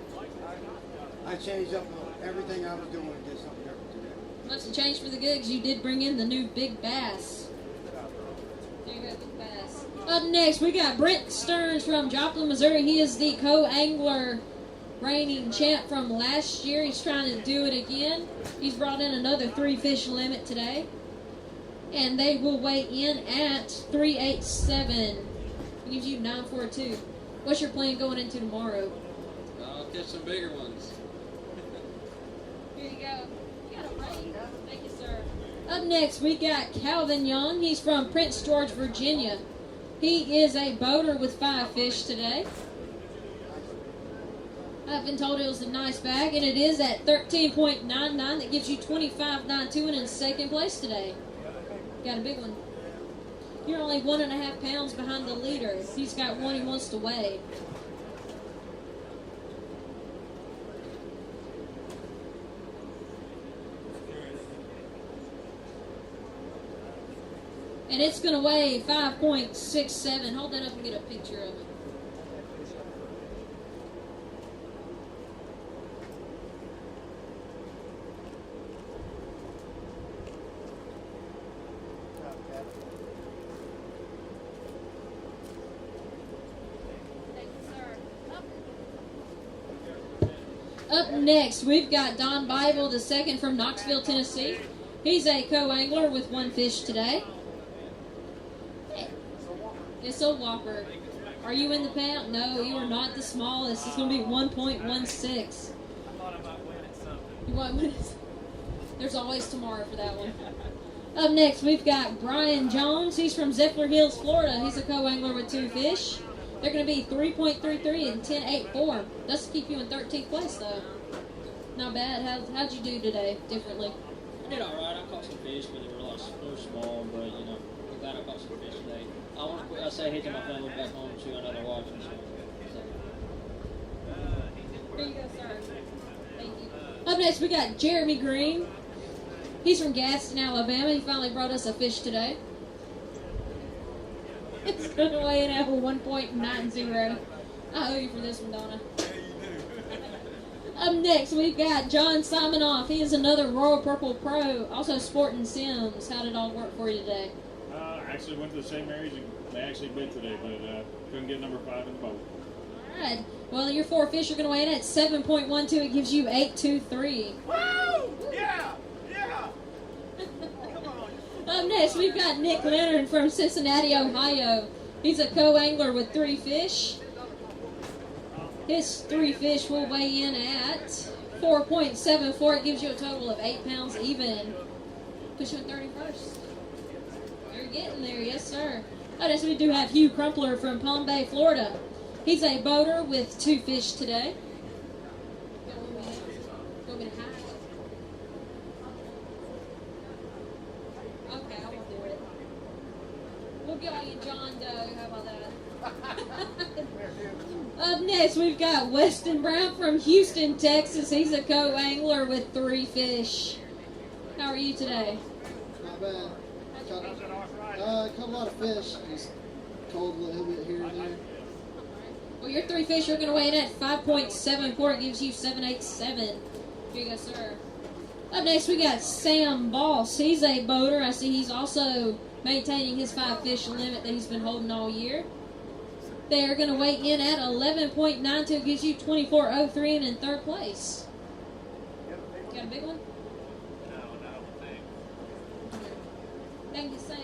Speaker 12: I changed up everything I was doing and did something different today.
Speaker 1: Must have changed for the good because you did bring in the new big bass. There you go, big bass. Up next, we got Brent Stearns from Joplin, Missouri. He is the co-angler reigning champ from last year. He's trying to do it again. He's brought in another 3-fish limit today. And they will weigh in at 387. It gives you 942. What's your plan going into tomorrow?
Speaker 9: I'll catch some bigger ones.
Speaker 1: Here Here you go. You got a ring. Thank you, sir. Up next, we got Calvin Young. He's from Prince George, Virginia. He is a boater with 5 fish today. I've been told it was a nice bag, and it is at 13.99. That gives you 25.92 and in second place today. Got a big one. You're only 1.5 pounds behind the leader. He's got one he wants to weigh. And it's going to weigh 5.67. Hold that up and get a picture of it. Up next, we've got Don Bible, the second from Knoxville, Tennessee. He's a co-angler with 1 fish today. It's a whopper. Are you in the pound? No, you are not the smallest. It's going to be 1.16.
Speaker 4: I thought I might win at something.
Speaker 1: You might win it. There's always tomorrow for that one. Up next, we've got Brian Jones. He's from Zephyr Hills, Florida. He's a co-angler with 2 fish. They're going to be 3.33 and 10.84. That's to keep you in 13th place, though. Not bad. How'd you do today differently?
Speaker 9: I did alright. I caught some fish, but they were small. But, you know, I'm glad I caught some fish today. I want to quit. I say hey to my family back home, too. I know they're watching. So.
Speaker 1: Here you go, sir. Thank you. Up next, we got Jeremy Green. He's from Gaston, Alabama. He finally brought us a fish today. It's going to weigh in at 1.90. I owe you for this one, Donna. Up next, we've got John Simonoff. He is another Royal Purple Pro, also sporting Sims. How did it all work for you today?
Speaker 5: Actually went to the same areas and they actually bid today, but couldn't get number 5 in the boat.
Speaker 1: All right. Well, your 4 fish are going to weigh in at 7.12. It gives you 8.23.
Speaker 4: Woo! Yeah! Yeah!
Speaker 1: Up next, we've got Nick Leonard from Cincinnati, Ohio. He's a co-angler with 3 fish. His 3 fish will weigh in at 4.74. It gives you a total of 8 pounds even. Push you in 31st. You're getting there, yes, sir. Oh, next we do have Hugh Crumpler from Palm Bay, Florida. He's a boater with 2 fish today. Go get a high. Okay, I won't do it. We'll get you John Doe. How about that? Up next, we've got Weston Brown from Houston, Texas. He's a co-angler with 3 fish. How are you today?
Speaker 3: Not bad. Caught a lot of fish. Just cold a little bit here and there.
Speaker 1: Well, your 3 fish are going to weigh in at 5.74. It gives you 7.87. Here you go, sir. Up next, we got Sam Boss. He's a boater. I see he's also maintaining his 5 fish limit that he's been holding all year. They are going to weigh in at 11.92. It gives you 24.03 and in 3rd place. Got a big one?
Speaker 4: No, thanks.
Speaker 1: Thank you, Sam.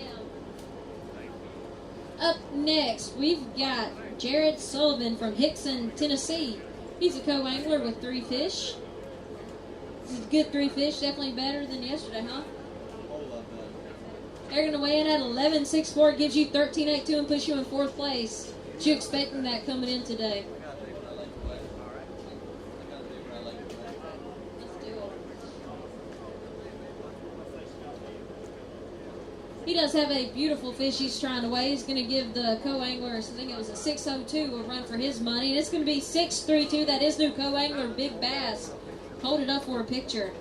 Speaker 1: Up next, we've got Jared Sullivan from Hickson, Tennessee. He's a co-angler with 3 fish. This is a good 3 fish, definitely better than yesterday, huh? They're going to weigh in at 11.64. It gives you 13.82 and puts you in 4th place. What you expecting that coming in today? Let's do it. He does have a beautiful fish he's trying to weigh. He's going to give the co-anglers, I think it was a 6.02, a run for his money. And it's going to be 6.32. That is new co-angler, Big Bass. Hold it up for a picture.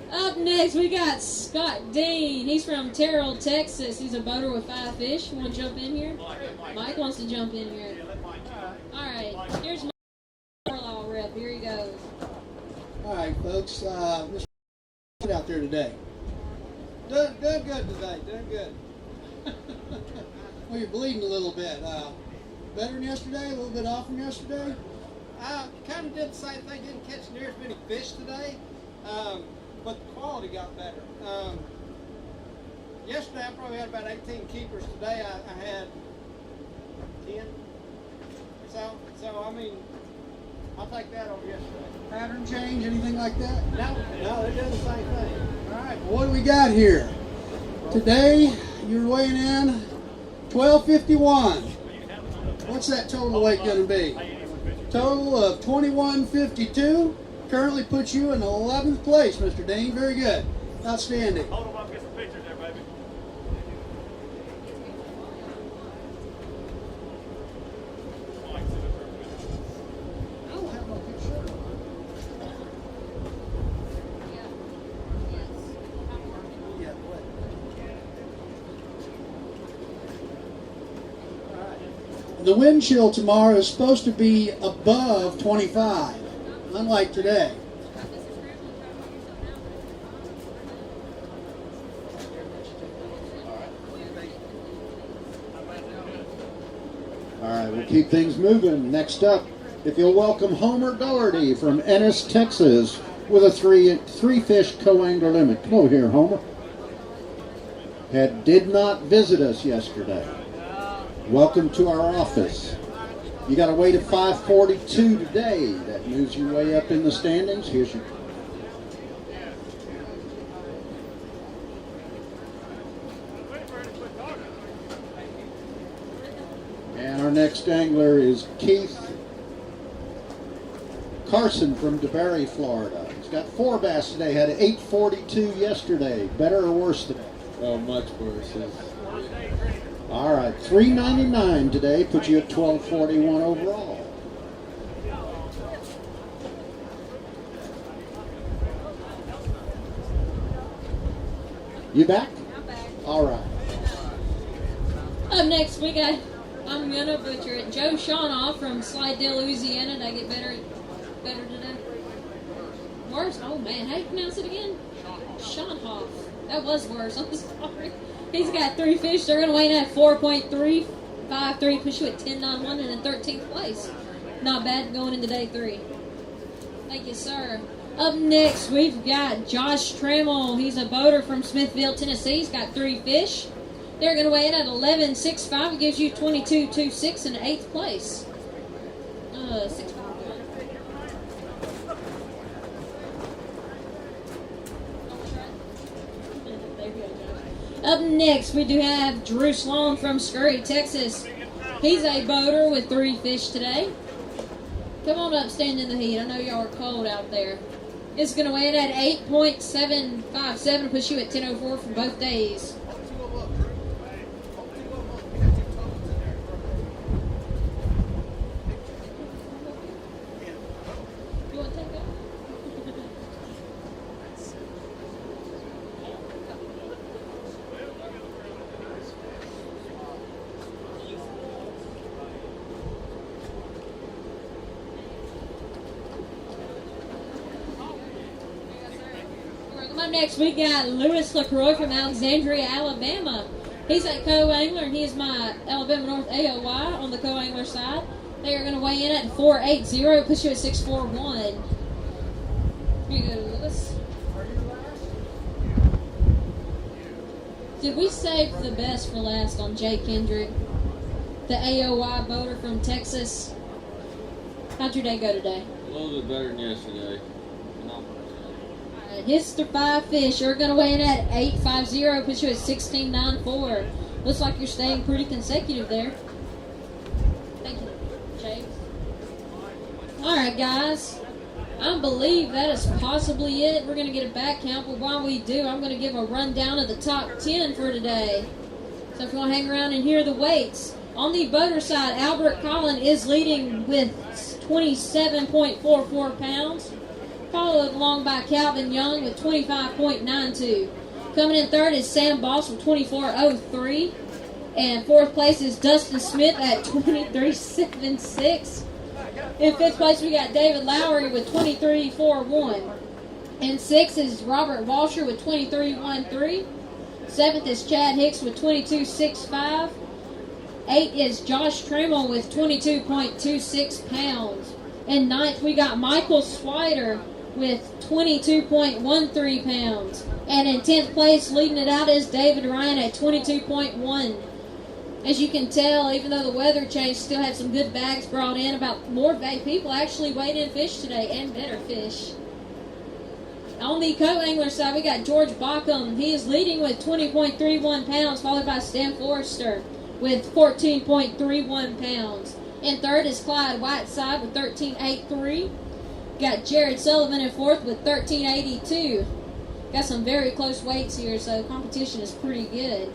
Speaker 1: Up next, we got Scott Dean. He's from Terrell, Texas. He's a boater with 5 fish. You want to jump in here? Mike wants to jump in here. All right, here's my Carlisle rep. Here he goes.
Speaker 3: All right, folks. Mr. out there today. Doing good today. Doing good. Well, you're bleeding a little bit. Better than yesterday? A little bit off from yesterday?
Speaker 12: I kind of did the same thing. Didn't catch near as many fish today.
Speaker 6: but the quality got better. Yesterday I probably had about 18 keepers. Today I had 10. So I mean, I'll take that over yesterday.
Speaker 10: Pattern change, anything like that?
Speaker 6: No, they're doing the same thing.
Speaker 10: All right, well, what do we got here? Today, you're weighing in 1251. What's that total weight going to be? Total of 2152. Currently puts you in 11th place, Mr. Dean. Very good. Outstanding.
Speaker 4: Hold them up, get some pictures there, baby.
Speaker 10: I don't have no picture. Yeah, what? The wind chill tomorrow is supposed to be above 25, unlike today. All right, we'll keep things moving. Next up, if you'll welcome Homer Doherty from Ennis, Texas, with a three fish co-angler limit. Come over here, Homer. Did not visit us yesterday. Welcome to our office. You got a weight of 542 today. That moves you way up in the standings. Here's your. And our next angler is Keith Carson from DeBary, Florida. He's got 4 bass today. Had an 842 yesterday. Better or worse today?
Speaker 3: Oh, much worse.
Speaker 10: All right, $3.99 today puts you at $12.41 overall. You back?
Speaker 1: I'm back.
Speaker 10: All right.
Speaker 1: Up next, we got, I'm gonna butcher it, Joe Shawnoff from Slidell, Louisiana. Did I get better today? Worse? Oh man, how do you pronounce it again? Shawnoff. That was worse. I'm sorry. He's got 3 fish. They're gonna weigh in at 4.353, push you at 10.91 and in 13th place. Not bad going into day 3. Thank you, sir. Up next, we've got Josh Trammell. He's a boater from Smithville, Tennessee. He's got 3 fish. They're going to weigh in at 11.65. It gives you 22.26 in 8th place. 6.5. Up next, we do have Drew Sloan from Scurry, Texas. He's a boater with 3 fish today. Come on up, stand in the heat. I know y'all are cold out there. It's going to weigh in at 8.757, push you at 10.04 for both days. You want to take that? Up next, we got Lewis LaCroix from Alexandria, Alabama. He's a co-angler, and he is my Alabama North AOY on the co-angler side. They are going to weigh in at 4.80, push you at 6.41. Here you go, Lewis. Did we save the best for last on Jay Kendrick, the AOY boater from Texas? How'd your day go today?
Speaker 3: A little bit better than yesterday.
Speaker 1: His 5 fish are going to weigh in at 8.50, puts you at 16.94. Looks like you're staying pretty consecutive there. Thank you, Chase. Alright, guys. I believe that is possibly it. We're going to get a back count, but while we do, I'm going to give a rundown of the top 10 for today. So if you want to hang around and hear the weights. On the boater side, Albert Collin is leading with 27.44 pounds. Followed along by Calvin Young with 25.92. Coming in third is Sam Boss with 24.03. And fourth place is Dustin Smith at 23.76. In fifth place, we got David Lowry with 23.41. In sixth is Robert Walsher with 23.13. Seventh is Chad Hicks with 22.65. Eighth is Josh Trammell with 22.26 pounds. In ninth, we got Michael Swider with 22.13 pounds. And in 10th place, leading it out, is David Ryan at 22.1. As you can tell, even though the weather changed, still had some good bags brought in. About more people actually weighed in fish today, and better fish. On the co-angler side, we got George Bockham. He is leading with 20.31 pounds, followed by Stan Forrester with 14.31 pounds. In third is Clyde Whiteside with 13.83. Got Jared Sullivan in fourth with 13.82. Got some very close weights here, so competition is pretty good.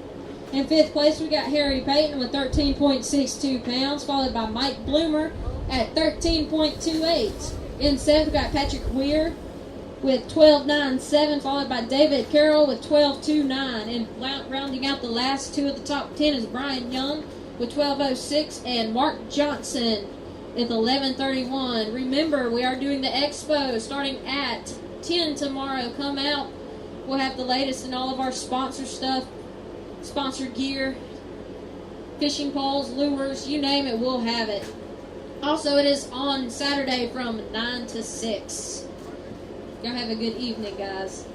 Speaker 1: In fifth place, we got Harry Payton with 13.62 pounds, followed by Mike Bloomer at 13.28. In seventh, we got Patrick Weir with 12.97, followed by David Carroll with 12.29. And rounding out the last two of the top 10 is Brian Young with 12.06 and Mark Johnson with 11.31. Remember, we are doing the expo starting at 10 tomorrow. Come out. We'll have the latest in all of our sponsor stuff, sponsored gear, fishing poles, lures, you name it, we'll have it. Also, it is on Saturday from 9 to 6. Y'all have a good evening, guys.